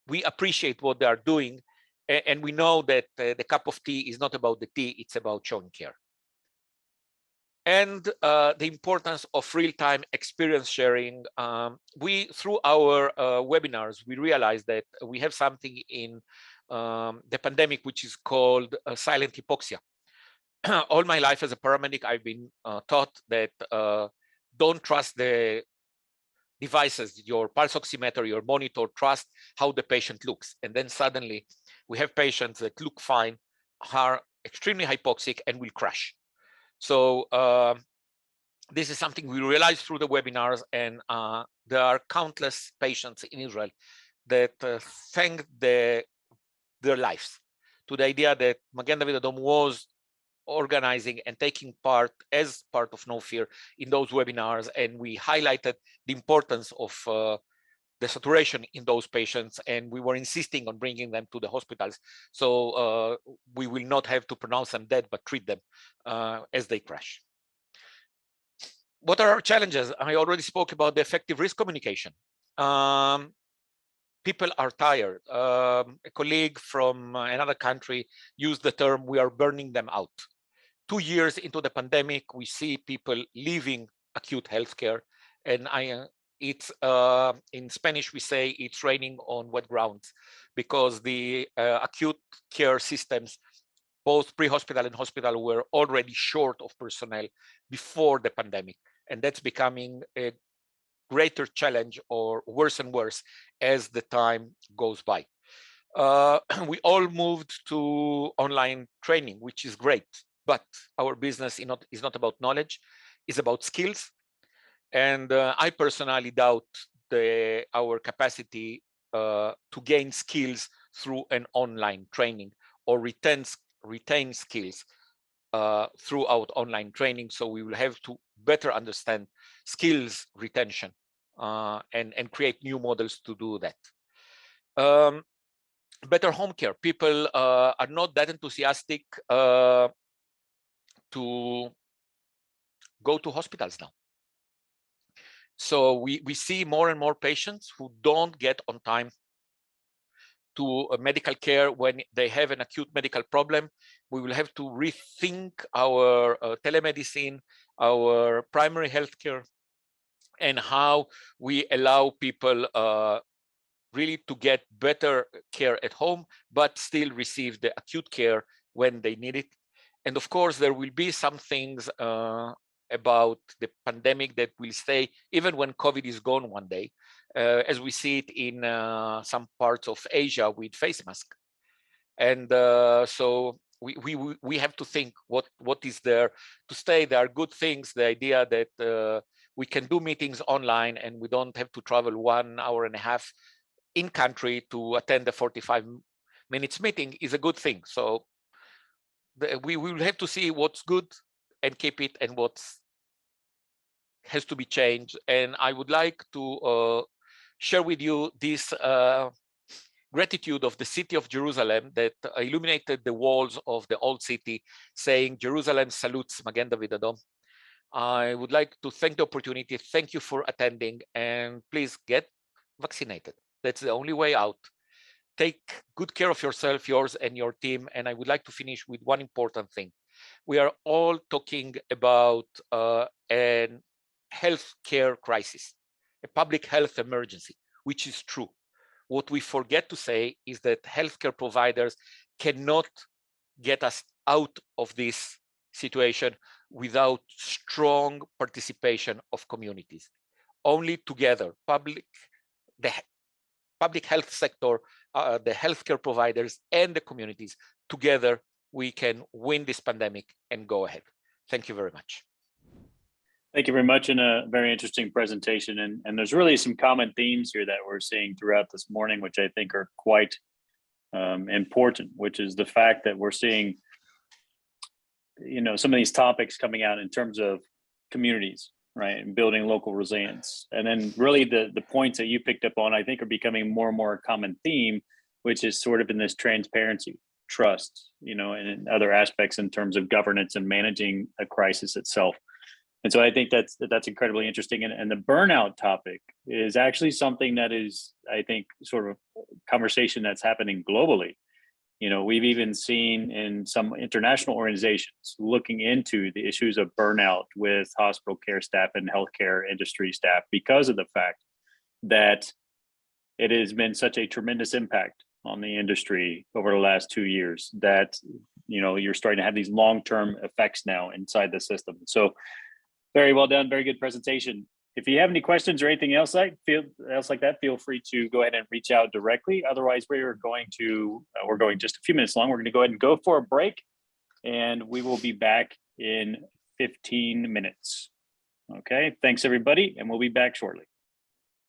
We appreciate what they are doing, and we know that the cup of tea is not about the tea, it's about showing care. And the importance of real-time experience sharing. Through our webinars, we realized that we have something in the pandemic, which is called silent hypoxia. All my life as a paramedic, I've been taught that don't trust the devices, your pulse oximeter, your monitor, trust how the patient looks. And then suddenly we have patients that look fine, are extremely hypoxic, and will crash. So this is something we realized through the webinars, and there are countless patients in Israel that thank their lives to the idea that Magen David Adom was organizing and taking part as part of No Fear in those webinars, and we highlighted the importance of the saturation in those patients, and we were insisting on bringing them to the hospitals, so we will not have to pronounce them dead, but treat them as they crash. What are our challenges? I already spoke about the effective risk communication. People are tired. A colleague from another country used the term, we are burning them out. 2 years into the pandemic, we see people leaving acute healthcare, and it's in Spanish we say it's raining on wet grounds, because the acute care systems, both pre-hospital and hospital, were already short of personnel before the pandemic, and that's becoming a greater challenge, or worse and worse as the time goes by. We all moved to online training, which is great, but our business is not about knowledge, it's about skills. And I personally doubt our capacity to gain skills through an online training, or retain skills throughout online training. So we will have to better understand skills retention and create new models to do that. Better home care. People are not that enthusiastic to go to hospitals now. So we see more and more patients who don't get on time to medical care when they have an acute medical problem. We will have to rethink our telemedicine, our primary healthcare, and how we allow people really to get better care at home, but still receive the acute care when they need it. And of course, there will be some things about the pandemic that will stay even when COVID is gone one day, as we see it in some parts of Asia with face mask. And so we have to think what is there to stay. There are good things, the idea that we can do meetings online and we don't have to travel 1 hour and a half in country to attend a 45 minutes meeting is a good thing. So we will have to see what's good and keep it, and what has to be changed. And I would like to share with you this gratitude of the city of Jerusalem that illuminated the walls of the old city, saying, "Jerusalem salutes Magen David Adom." I would like to thank the opportunity. Thank you for attending, and please get vaccinated. That's the only way out. Take good care of yourself, yours and your team. And I would like to finish with one important thing. We are all talking about a healthcare crisis, a public health emergency, which is true. What we forget to say is that healthcare providers cannot get us out of this situation without strong participation of communities. Only together, the public health sector, the healthcare providers, and the communities, together we can win this pandemic and go ahead. Thank you very much. Thank you very much, and a very interesting presentation. And there's really some common themes here that we're seeing throughout this morning, which I think are quite important, which is the fact that we're seeing, some of these topics coming out in terms of communities, right, and building local resilience. And then really the points that you picked up on, I think, are becoming more and more a common theme, which is sort of in this transparency, trust, and other aspects in terms of governance and managing a crisis itself. And so I think that's incredibly interesting. And the burnout topic is actually something that is, I think, sort of conversation that's happening globally. We've even seen in some international organizations looking into the issues of burnout with hospital care staff and healthcare industry staff because of the fact that it has been such a tremendous impact on the industry over the last 2 years that, you're starting to have these long-term effects now inside the system. So very well done, very good presentation. If you have any questions or anything else like that, feel free to go ahead and reach out directly. Otherwise, we're going just a few minutes long. We're going to go ahead and go for a break, and we will be back in 15 minutes. Okay, thanks everybody, and we'll be back shortly.